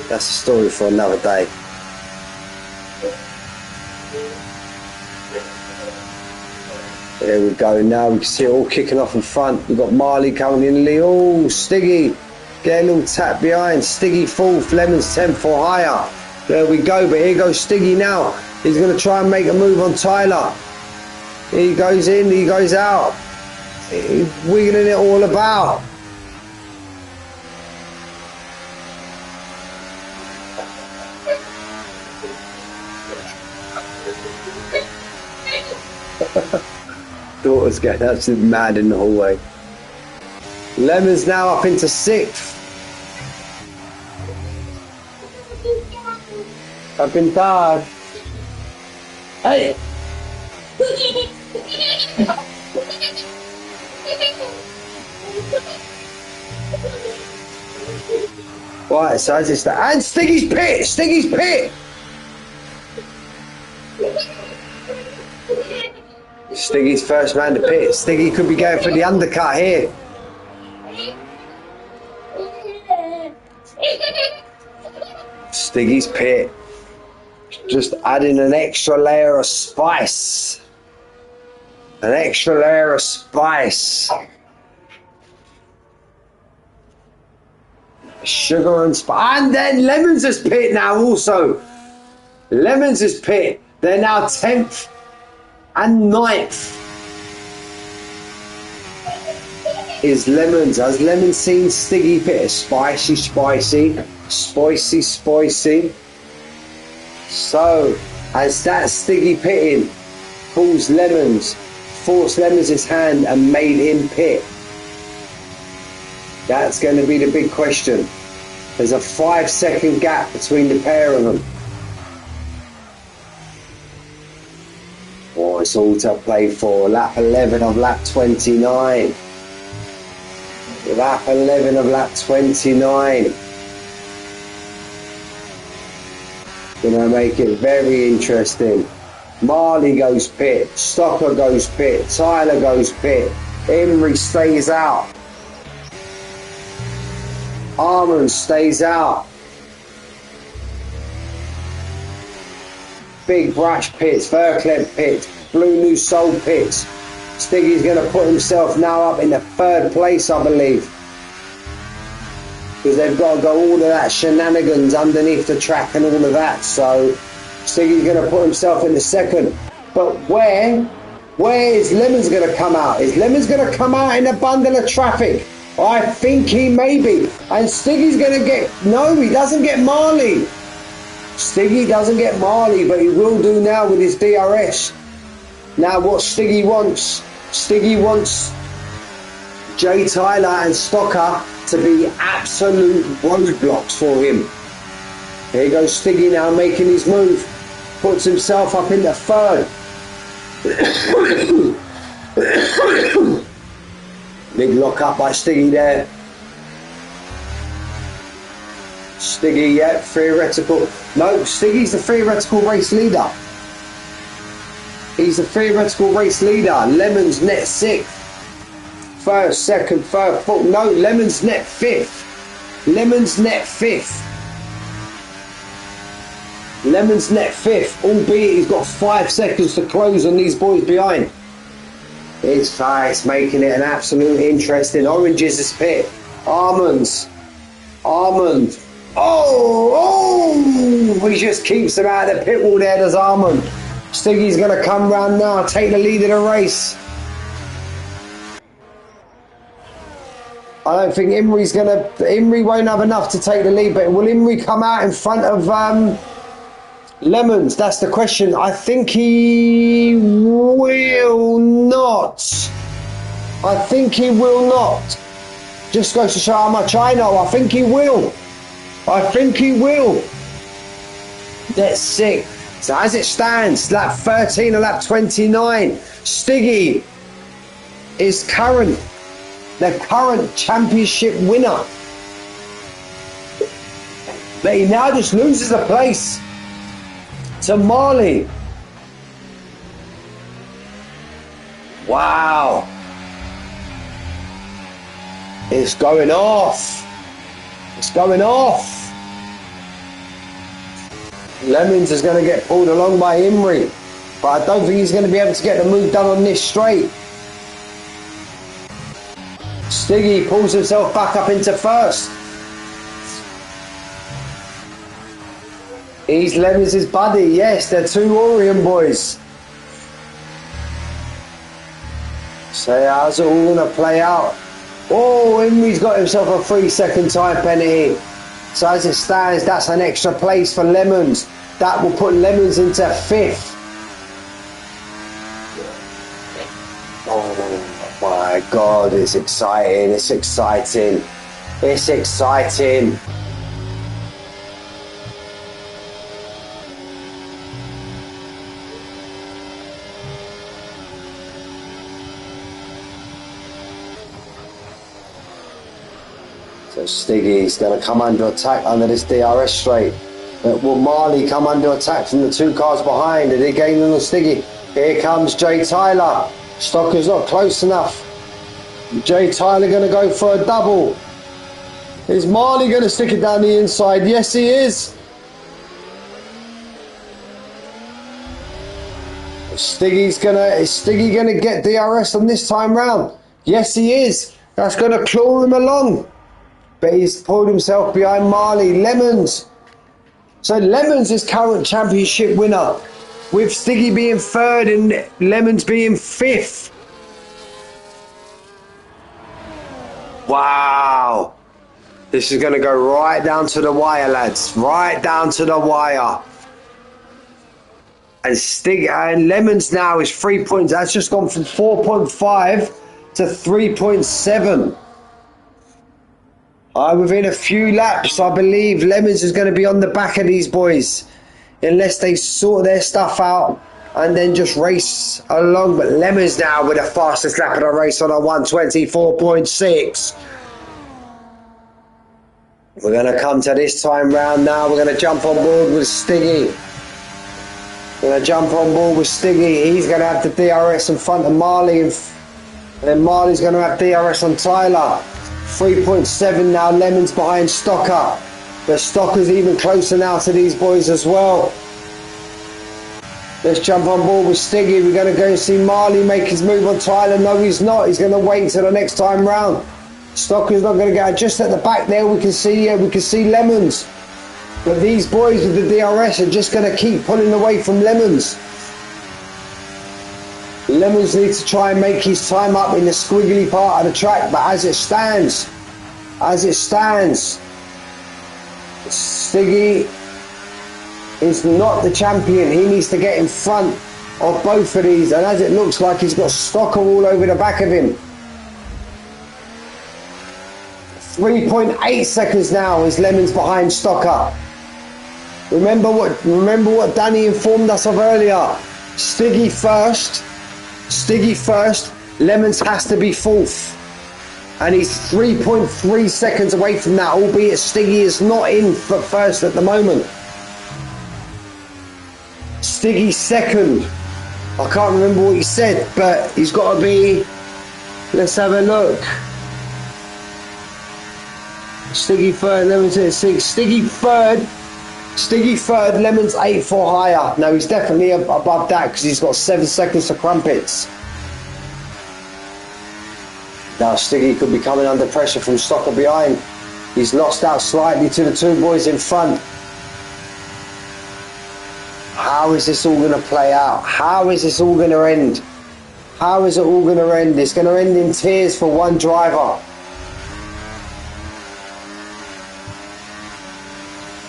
That's a story for another day. There we go. Now we can see it all kicking off in front. We've got Marley coming in. Oh, Stiggy. Get a little tap behind. Stiggy 4th, Lemons 10th or higher. There we go. But here goes Stiggy now. He's going to try and make a move on Tyler. He goes in, he goes out. He's wiggling it all about. Daughter's getting absolutely mad in the hallway. Lemon's now up into 6th. I've been tired. Hey! Right, so as it's that. And Stiggy's pit! Stiggy's pit! Stiggy's first man to pit. Stiggy could be going for the undercut here. Stiggy's pit. Just adding an extra layer of spice. An extra layer of spice. Sugar and spice. And then Lemons' pit now also. Lemons' pit. They're now 10th and 9th. Is Lemons. Has Lemons seen Stiggy pit? Spicy, spicy. Spicy, spicy. So, as that Stiggy pitting pulls Lemons, forced Lemons' hand and made him pit. That's going to be the big question. There's a 5-second gap between the pair of them. Oh, it's all to play for. Lap 11 of lap 29. Lap 11 of lap 29. Gonna make it very interesting. Marley goes pit, Stocker goes pit, Tyler goes pit, Emery stays out, Armand stays out, Big Brash pits, Verklev pits, Blue New Soul pits. Stiggy's gonna put himself now up in the 3rd place, I believe. Because they've got to go all of that shenanigans underneath the track and all of that. So Stiggy's going to put himself in the 2nd. But where is Lemons going to come out? Is Lemons going to come out in a bundle of traffic? I think he may be. And Stiggy's going to get... No, he doesn't get Marley. Stiggy doesn't get Marley, but he will do now with his DRS. Now what Stiggy wants Jay Tyler and Stocker to be absolute roadblocks for him. Here goes Stiggy now making his move. Puts himself up in the 3rd. Big lock up by Stiggy there. Stiggy, yeah, theoretical. No, Stiggy's the theoretical race leader. He's the theoretical race leader. Lemons net 6th. 1st, 2nd, 3rd, 4th. No, Lemons net 5th. Lemons net 5th. Lemons net 5th. Albeit he's got 5 seconds to close on these boys behind. It's making it an absolute interesting. Oranges is pit. Almonds. Almond. Oh! He just keeps them out of the pit wall there, does Almond. Stiggy's going to come round now, take the lead of the race. I don't think Imri won't have enough to take the lead, but will Imri come out in front of Lemons? That's the question. I think he will not. I think he will not. Just goes to show how much I know. I think he will. I think he will. That's sick. So as it stands, lap 13 and lap 29, Stiggy is the current championship winner. But he now just loses a place to Marley. Wow. It's going off. It's going off. Lemons is going to get pulled along by Imri, but I don't think he's going to be able to get the move done on this straight. Stiggy pulls himself back up into 1st. He's Lemons' buddy. Yes, they're 2 Orion boys. So how's it all going to play out? Oh, Imri's got himself a 3-second time penalty. So as it stands, that's an extra place for Lemons. That will put Lemons into 5th. God, it's exciting, it's exciting, it's exciting. So Stiggy's going to come under attack under this DRS straight. But will Marley come under attack from the two cars behind? Are they gaining on Stiggy? Here comes Jay Tyler. Stocker's not close enough. Jay Tyler going to go for a double. Is Marley going to stick it down the inside? Yes, he is. Is Stiggy going to get DRS on this time round? Yes, he is. That's going to claw him along. But he's pulled himself behind Marley. Lemons. So Lemons is current championship winner, with Stiggy being third and Lemons being fifth. Wow. This is going to go right down to the wire, lads. Right down to the wire. And Lemons now is 3 points. That's just gone from 4.5 to 3.7. Within a few laps, I believe Lemons is going to be on the back of these boys, unless they sort their stuff out and then just race along. But Lemons now with the fastest lap of the race on a 124.6. We're going to come to this time round now. We're going to jump on board with Stiggy. We're going to jump on board with Stiggy. He's going to have the DRS in front of Marley, and then Marley's going to have DRS on Tyler. 3.7 now, Lemons behind Stocker. But Stocker's even closer now to these boys as well. Let's jump on board with Stiggy. We're going to go and see Marley make his move on Tyler. No, he's not. He's going to wait till the next time round. Stocker's not going to go. Just at the back there, we can see Lemons. But these boys with the DRS are just going to keep pulling away from Lemons. Lemons needs to try and make his time up in the squiggly part of the track, but as it stands, Stiggy is not the champion. He needs to get in front of both of these, and as it looks like, he's got Stocker all over the back of him. 3.8 seconds now is Lemons behind Stocker. Remember what Danny informed us of earlier. Stiggy first, Lemons has to be fourth. And he's 3.3 seconds away from that, albeit Stiggy is not in for first at the moment. Stiggy second. I can't remember what he said, but he's got to be... Let's have a look. Stiggy third, Lemons at 6. Stiggy third, Lemons 8 or higher. No, he's definitely above that because he's got 7 seconds to crumpets. Now Stiggy could be coming under pressure from Stocker behind. He's lost out slightly to the two boys in front. How is this all going to play out? How is this all going to end? How is it all going to end? It's going to end in tears for one driver.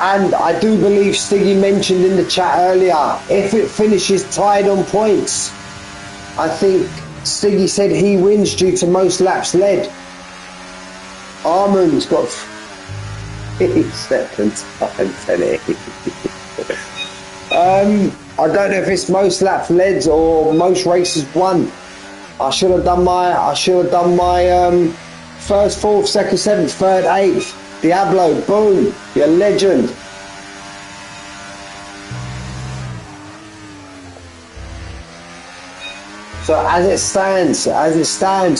And I do believe Stiggy mentioned in the chat earlier, if it finishes tied on points, I think Stiggy said he wins due to most laps led. Armand's got 3 seconds time penny. I don't know if it's most laps led or most races won. I should have done my first, fourth, second, seventh, third, eighth. Diablo, boom, you're a legend. So as it stands,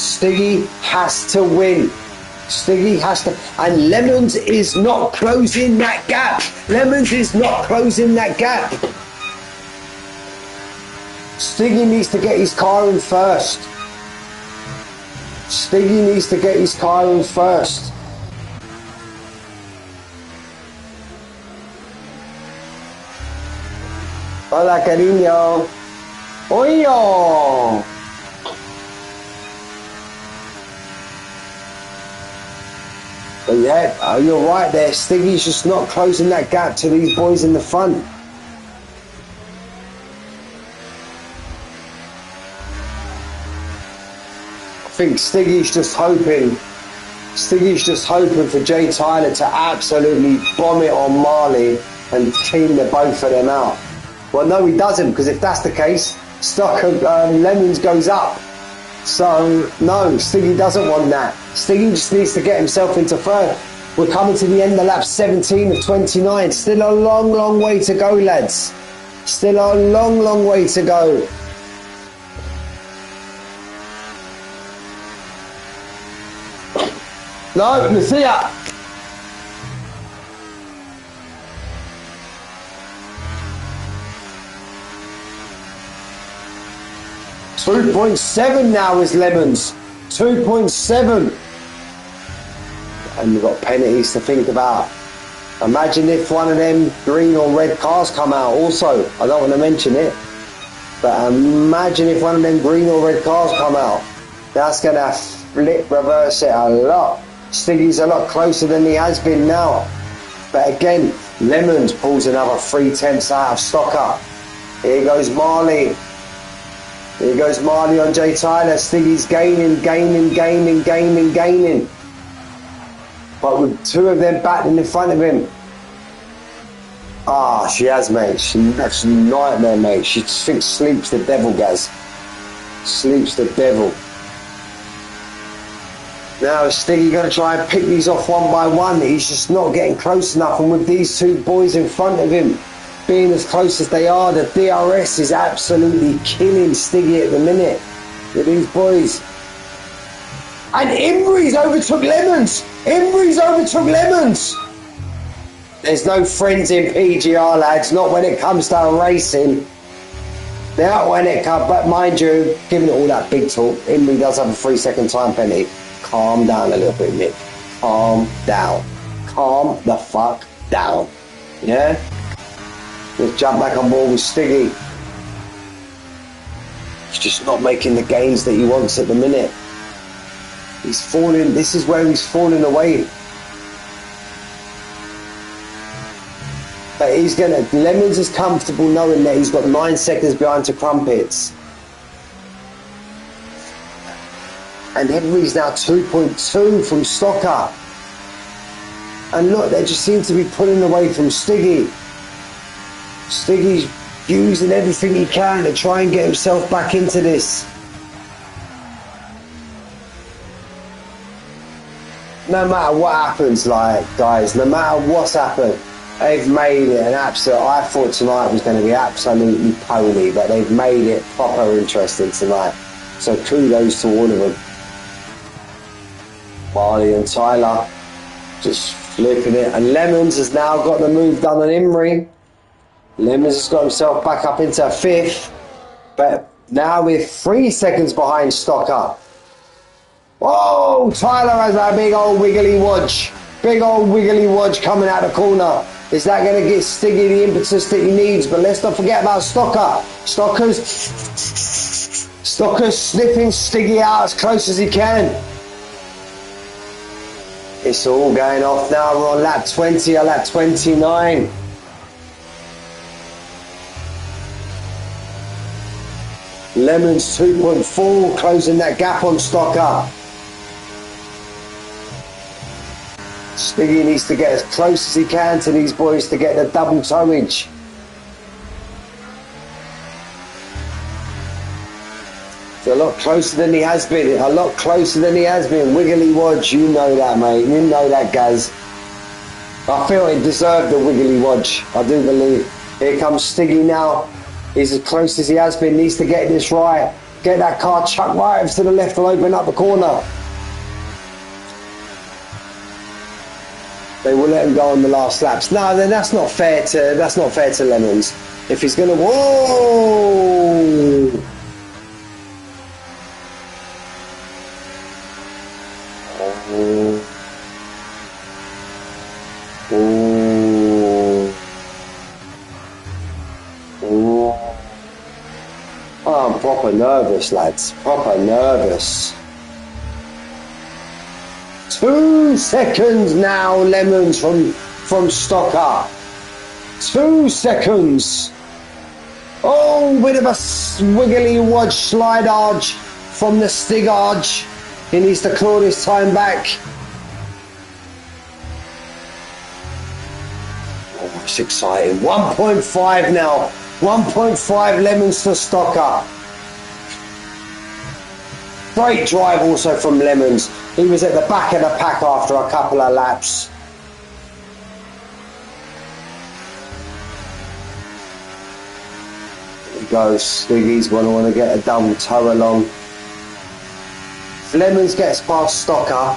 Stiggy has to win. Stiggy has to, and Lemons is not closing that gap. Lemons is not closing that gap. Stiggy needs to get his car in first. Stiggy needs to get his car in first. Hola, cariño. Oyo. But yeah, you're right there. Stiggy's just not closing that gap to these boys in the front. I think Stiggy's just hoping. Stiggy's just hoping for Jay Tyler to absolutely bomb it on Marley and clean the both of them out. Well, no, he doesn't, because if that's the case, Lemons goes up. So, no, Stiggy doesn't want that. Stiggy just needs to get himself into third. We're coming to the end of lap 17 of 29. Still a long, long way to go, lads. Still a long, long way to go. No, Lucia. .7 now is Lemons. 2.7. And we've got penalties to think about. Imagine if one of them green or red cars come out also. I don't want to mention it. But imagine if one of them green or red cars come out. That's going to reverse it a lot. Stiggy's a lot closer than he has been now. But again, Lemons pulls another 3/10 out of Stocker. Here goes Marley. Here goes Marley on Jay Tyler. Stiggy's gaining. But with two of them battling in front of him. Ah, she has, mate. That's a nightmare, mate. She thinks sleep's the devil, Gaz. Sleep's the devil. Now is Stiggy going to try and pick these off one by one? He's just not getting close enough. And with these two boys in front of him being as close as they are, the DRS is absolutely killing Stiggy at the minute with these boys. And Imbreeze overtook Lemons. There's no friends in PGR, lads. Not when it comes to racing. Not when it comes. But mind you, giving it all that big talk, Imbreeze does have a 3-second time penalty. Calm down a little bit, Nick. Calm down. Calm the fuck down. Yeah? Let's jump back on board with Stiggy. He's just not making the gains that he wants at the minute. He's falling. This is where he's falling away. But he's gonna. Lemons is comfortable knowing that he's got 9 seconds behind to Crumpets. And Henry's now 2.2 from Stocker. And look, they just seem to be pulling away from Stiggy. Stiggy's using everything he can to try and get himself back into this. No matter what happens, like, guys, no matter what's happened, they've made it an absolute. I thought tonight was going to be absolutely pony, but they've made it proper interesting tonight. So kudos to all of them. Marley and Tyler just flipping it. And Lemons has now got the move done on Imrie. Lemons has got himself back up into 5th. But now we're 3 seconds behind Stocker. Whoa! Tyler has that big old wiggly wodge. Big old wiggly wodge coming out the corner. Is that going to get Stiggy the impetus that he needs? But let's not forget about Stocker. Stocker's sniffing Stiggy out as close as he can. It's all going off now. We're on lap 20 or lap 29. Lemons 2.4, closing that gap on Stocker. Stiggy needs to get as close as he can to these boys to get the double towage. It's a lot closer than he has been. A lot closer than he has been. Wiggly Wodge, you know that, mate. You know that, Gaz. I feel he deserved the Wiggly Wodge. I do believe. Here comes Stiggy now. He's as close as he has been. Needs to get this right. Get that car chucked right over to the left and open up the corner. They will let him go on the last laps. No, then that's not fair to Lemons. If he's gonna whoa. Oh, I'm proper nervous, lads. Proper nervous. 2 seconds now, Lemons from Stocker. 2 seconds. Oh, bit of a wiggly wodge slide arch from the Stig arch. He needs to claw this time back. Oh, it's exciting. 1.5 now. 1.5 Lemons to Stocker. Great drive also from Lemons. He was at the back of the pack after a couple of laps. There he goes. Stiggy's going to want to get a double toe along. If Lemons gets past Stocker,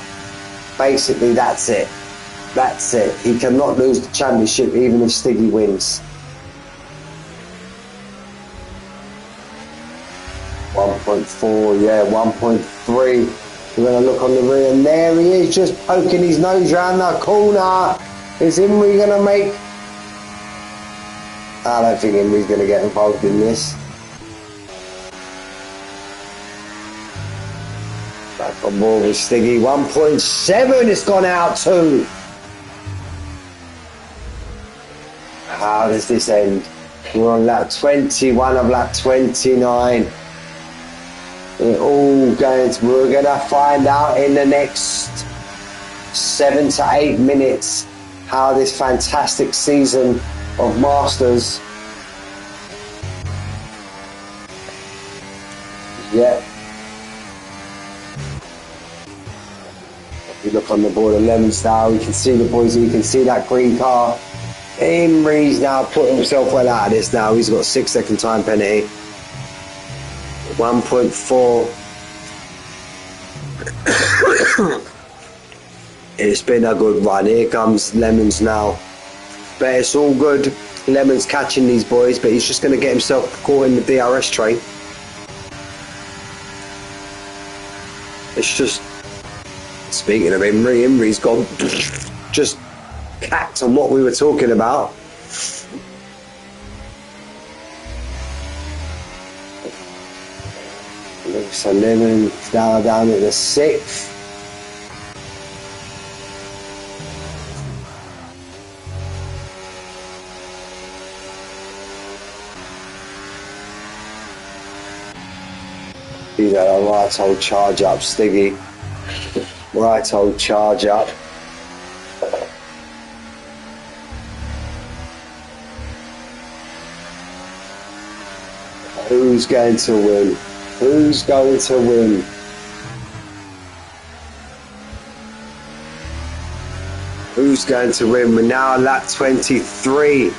basically that's it. That's it. He cannot lose the championship even if Stiggy wins. 1.4, yeah, 1.3. We're going to look on the rear, and there he is, just poking his nose round the corner. Is Imrie going to make... I don't think Imrie's going to get involved in this. Back on board with Stiggy. 1.7 it's gone out to. How does this end? We're on lap 21 of lap 29. We're all going to, we're going to find out in the next 7 to 8 minutes how this fantastic season of Masters. Yeah. If you look on the board of Lemons now, you can see the boys, you can see that green car. Imrie's now put himself well out of this now. He's got a 6-second time penalty. 1.4. It's been a good run. Here comes Lemons now. But it's all good. Lemons catching these boys, but he's just going to get himself caught in the DRS train. It's just... Speaking of Imrie, Imrie's gone just cacked on what we were talking about. So Lemons down at the 6th. He's had a right old charge up, Stiggy. Right old charge up. Who's going to win? Who's going to win? Who's going to win? We're now at lap 23. We've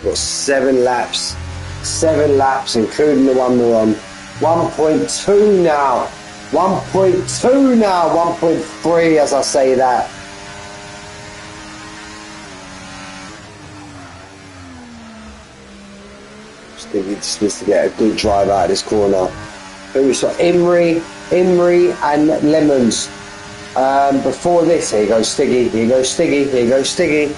got 7 laps. 7 laps, including the one we're on. 1.2 now. 1.2 now. 1.3 as I say that. He just needs to get a good drive out of this corner. Who's got Imrie and Lemons. Before this, here goes Stiggy, here goes Stiggy, here goes Stiggy.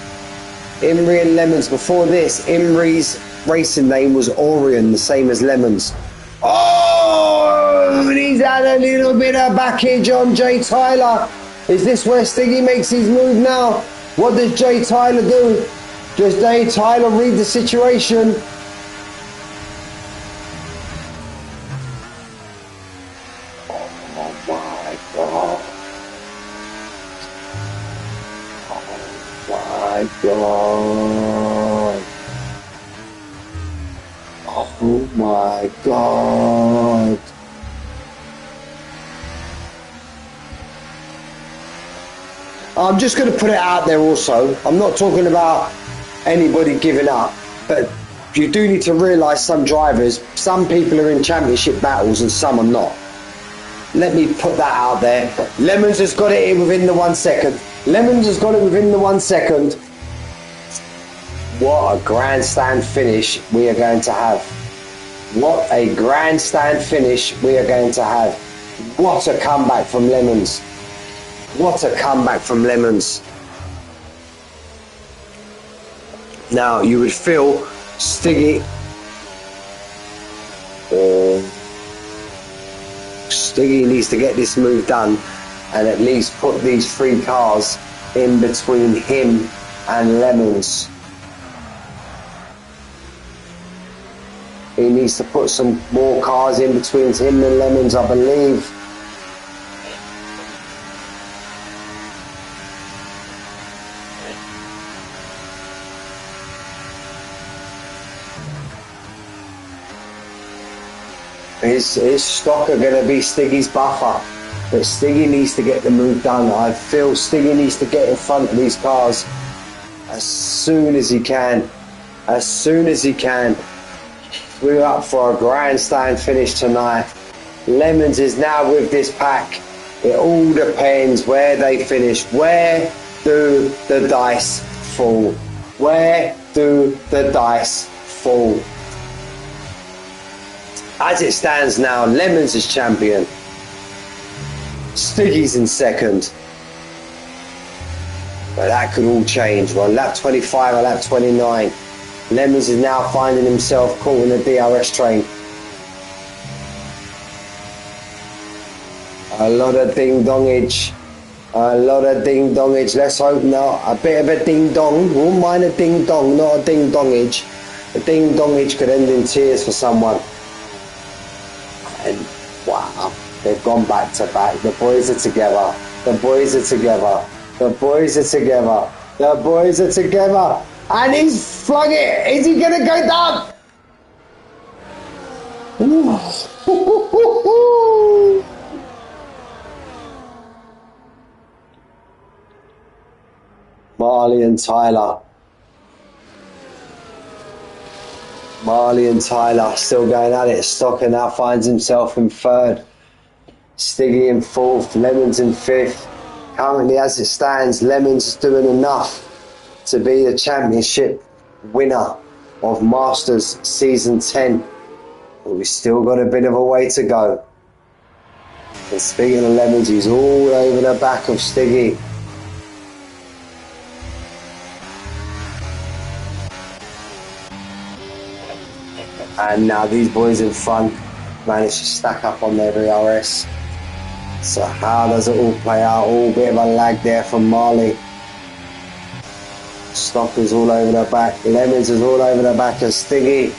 Imrie and Lemons. Before this, Imrie's racing name was Orion, the same as Lemons. Oh, and he's had a little bit of backage on Jay Tyler. Is this where Stiggy makes his move now? What does Jay Tyler do? Does Jay Tyler read the situation? God. Oh my God. I'm just going to put it out there also. I'm not talking about anybody giving up, but you do need to realise some drivers, some people are in championship battles and some are not. Let me put that out there. Lemons has got it in within the 1 second. Lemons has got it within the 1 second. What a grandstand finish we are going to have. What a grandstand finish we are going to have. What a comeback from Lemons. What a comeback from Lemons. Now, you would feel Stiggy... Stiggy needs to get this move done and at least put these 3 cars in between him and Lemons. He needs to put some more cars in between him and Lemons, I believe. His stock are going to be Stiggy's buffer, but Stiggy needs to get the move done. I feel Stiggy needs to get in front of these cars as soon as he can. As soon as he can. We're up for a grandstand finish tonight. Lemons is now with this pack. It all depends where they finish. Where do the dice fall? Where do the dice fall? As it stands now, Lemons is champion. Stiggy's in second. But that could all change. We're on lap 25 or lap 29. Lemons is now finding himself caught in the DRS train. A lot of ding-dongage. A lot of ding-dongage. Let's hope not. A bit of a ding-dong. Wouldn't mind a ding-dong, not a ding-dongage. A ding-dongage could end in tears for someone. And wow, they've gone back to back. The boys are together. The boys are together. The boys are together. The boys are together. And he's flung it. Is he going to go down? Marley and Tyler. Marley and Tyler still going at it. Stocker now finds himself in third. Stiggy in fourth. Lemons in fifth. Currently, as it stands, Lemons is doing enough to be the championship winner of Masters Season 10. But we've still got a bit of a way to go. And speaking of Lemons, he's all over the back of Stiggy. And now these boys in front manage to stack up on their VRS. So how does it all play out? All bit of a lag there from Marley. Stocker's all over the back. Lemons is all over the back of Stiggy.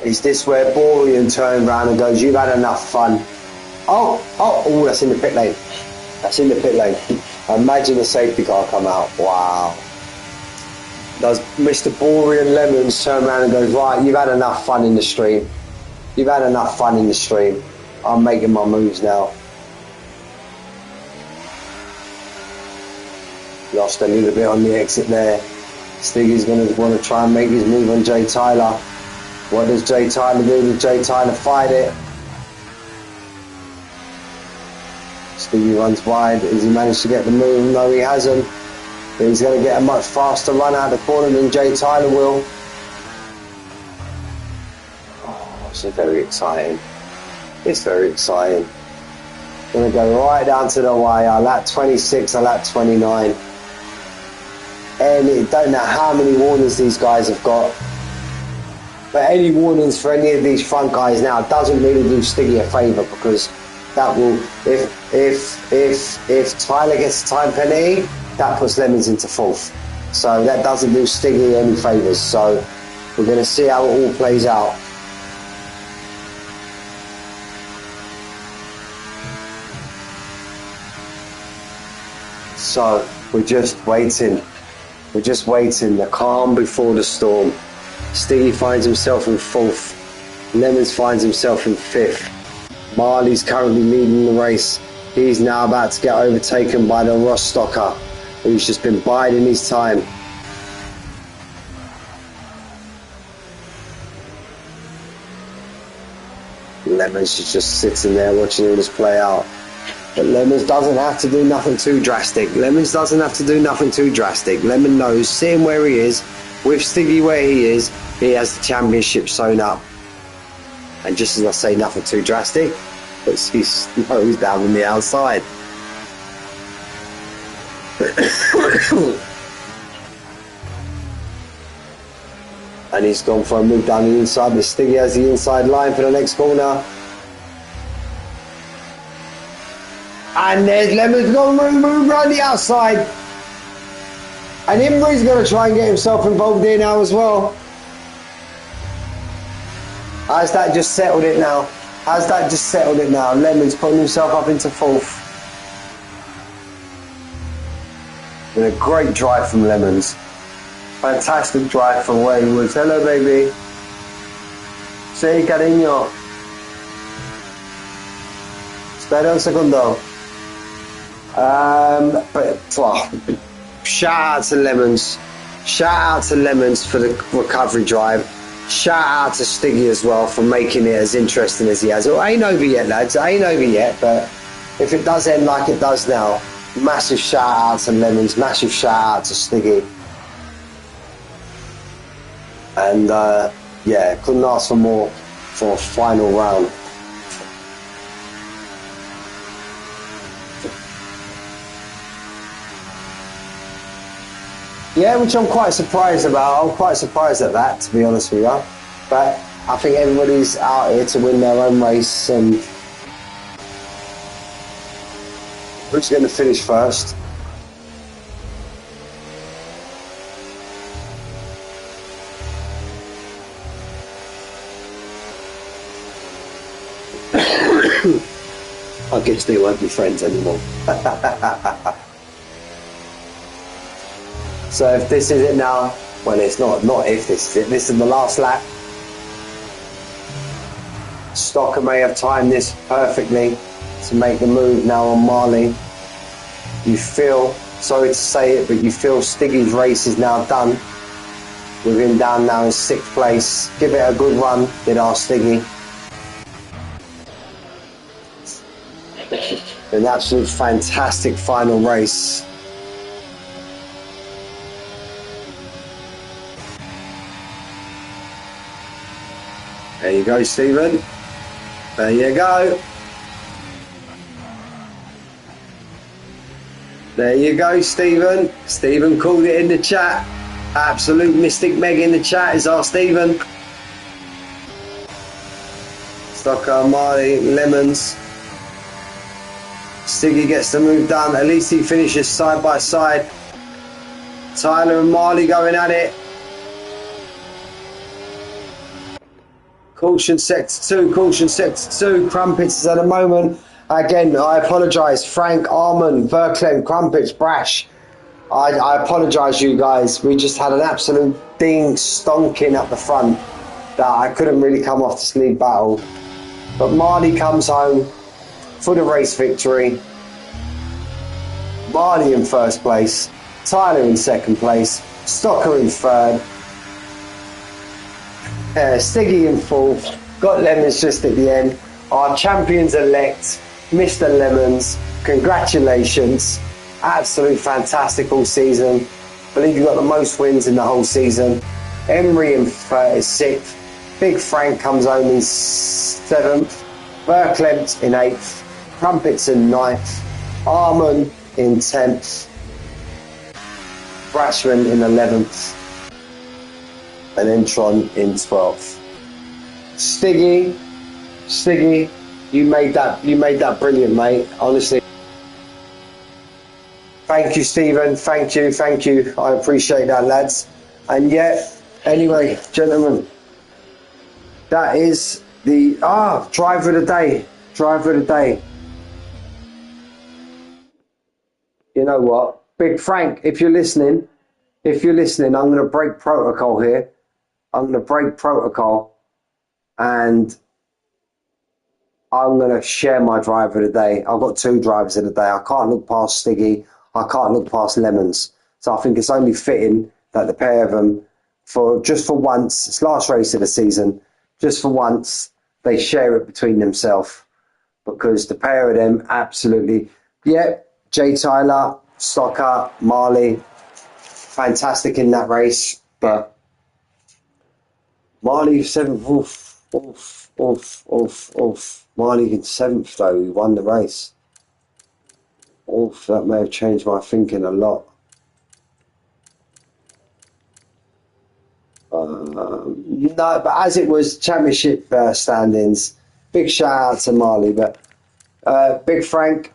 Is this where Borean turned around and goes, "You've had enough fun"? Oh, that's in the pit lane. That's in the pit lane. Imagine the safety car come out. Wow. Does Mr. Borean Lemons turn around and goes, "Right, you've had enough fun in the stream. You've had enough fun in the stream. I'm making my moves now." Lost a little bit on the exit there. Stiggy's going to want to try and make his move on Jay Tyler. What does Jay Tyler do? Does Jay Tyler fight it? Stiggy runs wide. Has he managed to get the move? No, he hasn't. But he's going to get a much faster run out of the corner than Jay Tyler will. Oh, it's very exciting. It's very exciting. Going to go right down to the wire. Lap 26 or lap 29. And it don't know how many warnings these guys have got. But any warnings for any of these front guys now doesn't really do Stiggy a favour, because that will, if Tyler gets a time penalty, that puts Lemons into fourth. So that doesn't do Stiggy any favours. So we're going to see how it all plays out. So we're just waiting. We're just waiting. The calm before the storm. Stiggy finds himself in fourth. Lemons finds himself in fifth. Marley's currently leading the race. He's now about to get overtaken by the Ross Stocker, who's just been biding his time. Lemons is just sitting there watching all this play out. But Lemons doesn't have to do nothing too drastic. Lemons doesn't have to do nothing too drastic. Lemon knows, sitting where he is, with Stiggy where he is, he has the championship sewn up. And just as I say, nothing too drastic, puts his nose down on the outside. And he's gone for a move down the inside, but Stiggy has the inside line for the next corner. And there's Lemons going to move around the outside. And Imri's going to try and get himself involved here now as well. Has that just settled it now? Has that just settled it now? Lemon's putting himself up into fourth. With a great drive from Lemons. Fantastic drive from where he was. Hello, baby. Sí, cariño. Espera un segundo. Shout out to Lemons. Shout out to Lemons for the recovery drive. Shout out to Stiggy as well for making it as interesting as he has. It ain't over yet, lads. It ain't over yet, but if it does end like it does now, massive shout out to Lemons, massive shout out to Stiggy. And yeah, couldn't ask for more for a final round. Yeah, which I'm quite surprised about. I'm quite surprised at that, to be honest with you. But I think everybody's out here to win their own race, and who's going to finish first? I guess they won't be friends anymore. So if this is it now, well, it's not if this is it. This is the last lap. Stocker may have timed this perfectly to make the move now on Marley. You feel, sorry to say it, but you feel Stiggy's race is now done. With him down now in 6th place. Give it a good run, did our Stiggy. An absolute fantastic final race. There you go, Stephen. There you go. There you go, Stephen. Stephen called it in the chat. Absolute Mystic Meg in the chat is our Stephen. Stocker, Marley, Lemons. Stiggy gets the move done. At least he finishes side by side. Tyler and Marley going at it. Caution sector 2, caution sector 2. Crumpets is at the moment. Again, I apologise. Frank, Armand, Verklen, Crumpets, Brash. I apologise, you guys. We just had an absolute ding stonking up the front that I couldn't really come off this lead battle. But Marley comes home for the race victory. Marley in 1st place. Tyler in 2nd place. Stocker in 3rd. Stiggy in 4th, got Lemons just at the end. Our champions-elect, Mr. Lemons, congratulations. Absolute fantastic all season. I believe you got the most wins in the whole season. Emery in 6th. Big Frank comes home in 7th. Verklempt in 8th. Crumpets in 9th. Armand in 10th. Brashman in 11th. And Entron in 12th. Stiggy, you made that brilliant, mate. Honestly. Thank you, Stephen. Thank you. I appreciate that, lads. And yet, anyway, gentlemen, that is the driver of the day. Driver of the day. You know what? Big Frank, if you're listening, I'm going to break protocol here. I'm going to break protocol and I'm going to share my driver of the day. I've got 2 drivers of the day. I can't look past Stiggy. I can't look past Lemons. So I think it's only fitting that the pair of them, just for once, it's last race of the season, just for once, they share it between themselves. Because the pair of them absolutely, Jay Tyler, Stocker, Marley, fantastic in that race, but Marley 7th, Marley in 7th though, he won the race. That may have changed my thinking a lot. No, but as it was championship standings, big shout out to Marley. But Big Frank,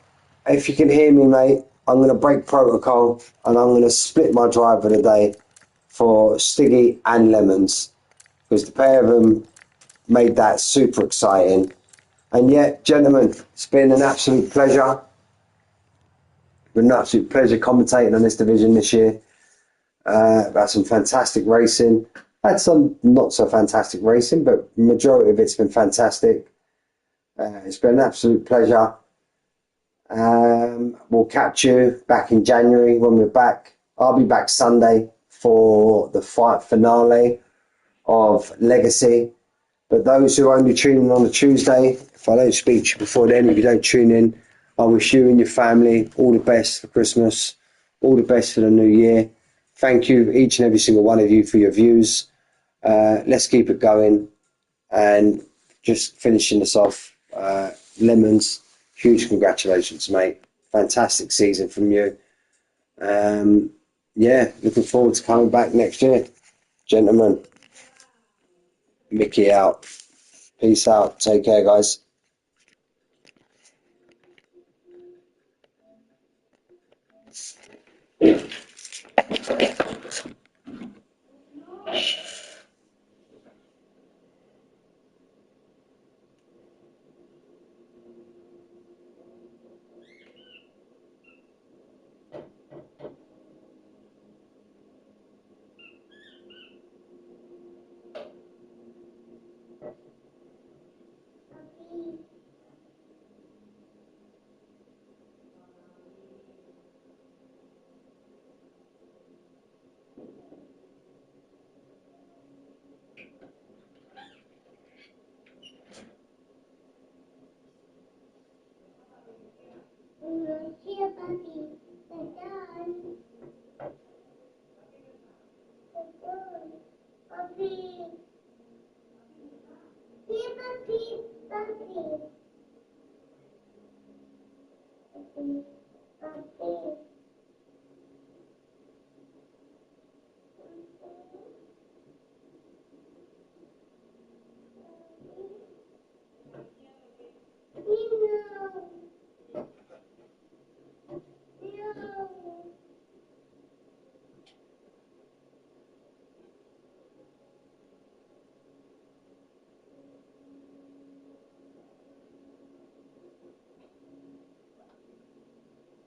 if you can hear me, mate, I'm going to break protocol and I'm going to split my driver today for Stiggy and Lemons, because the pair of them made that super exciting. And yet, gentlemen, it's been an absolute pleasure. Been an absolute pleasure commentating on this division this year. Had some fantastic racing. Had some not so fantastic racing, but the majority of it's been fantastic. It's been an absolute pleasure. We'll catch you back in January when we're back. I'll be back Sunday for the fight finale of Legacy. But those who are only tuning in on a Tuesday, if I don't speak to you before then, if you don't tune in, I wish you and your family all the best for Christmas, all the best for the new year. Thank you, each and every single one of you, for your views. Let's keep it going. And just finishing this off, Lemons, huge congratulations, mate. Fantastic season from you. Looking forward to coming back next year. Gentlemen, Mickey out. Peace out. Take care, guys. Here, puppy. The dog. The dog. Puppy. Here, puppy. Puppy. Puppy. Puppy.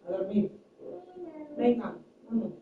A dormir. Venga, vamos.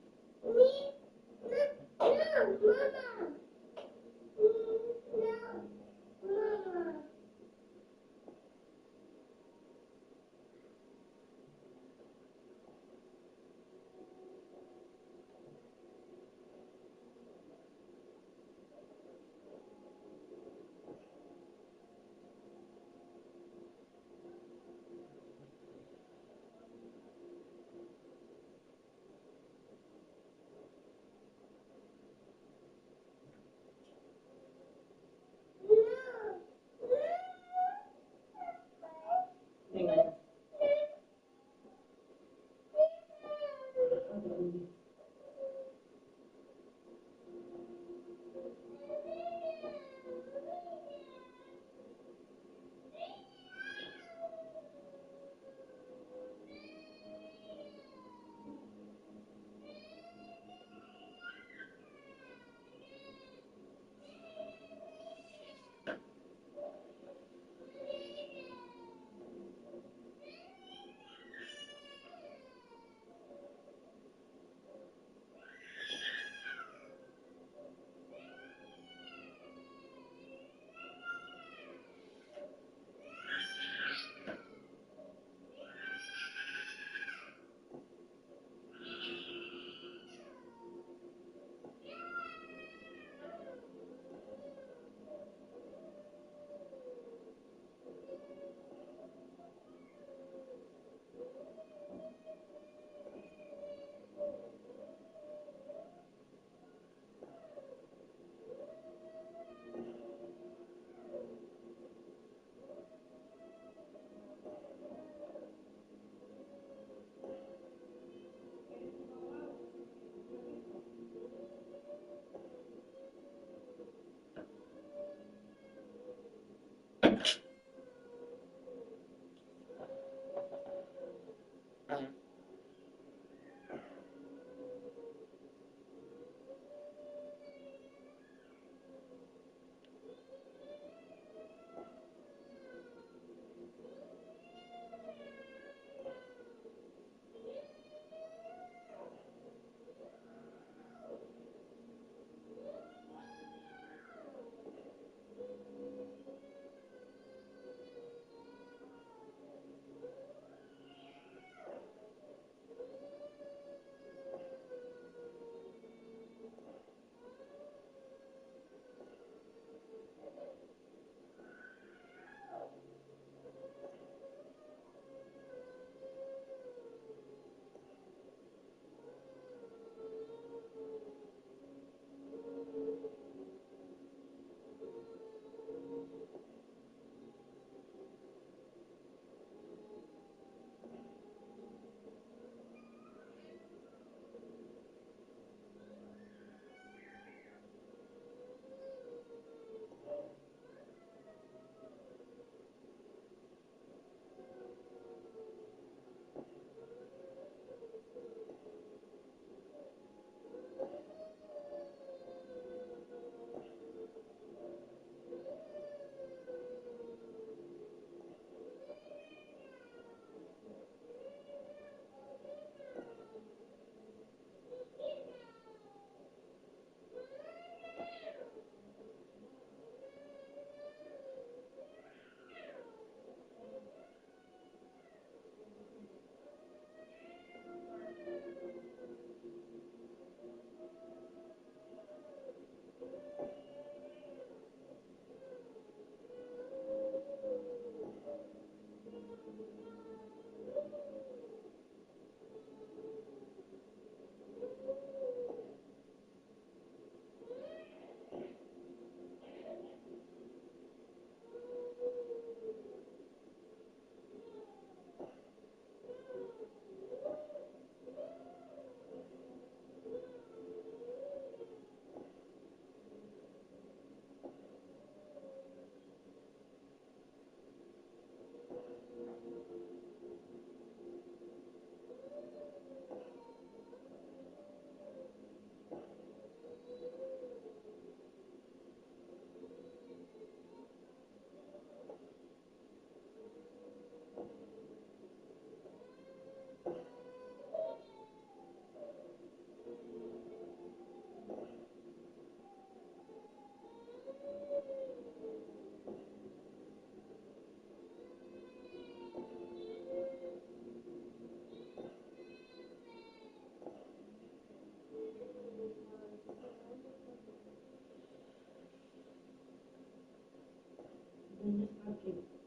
Then just park it.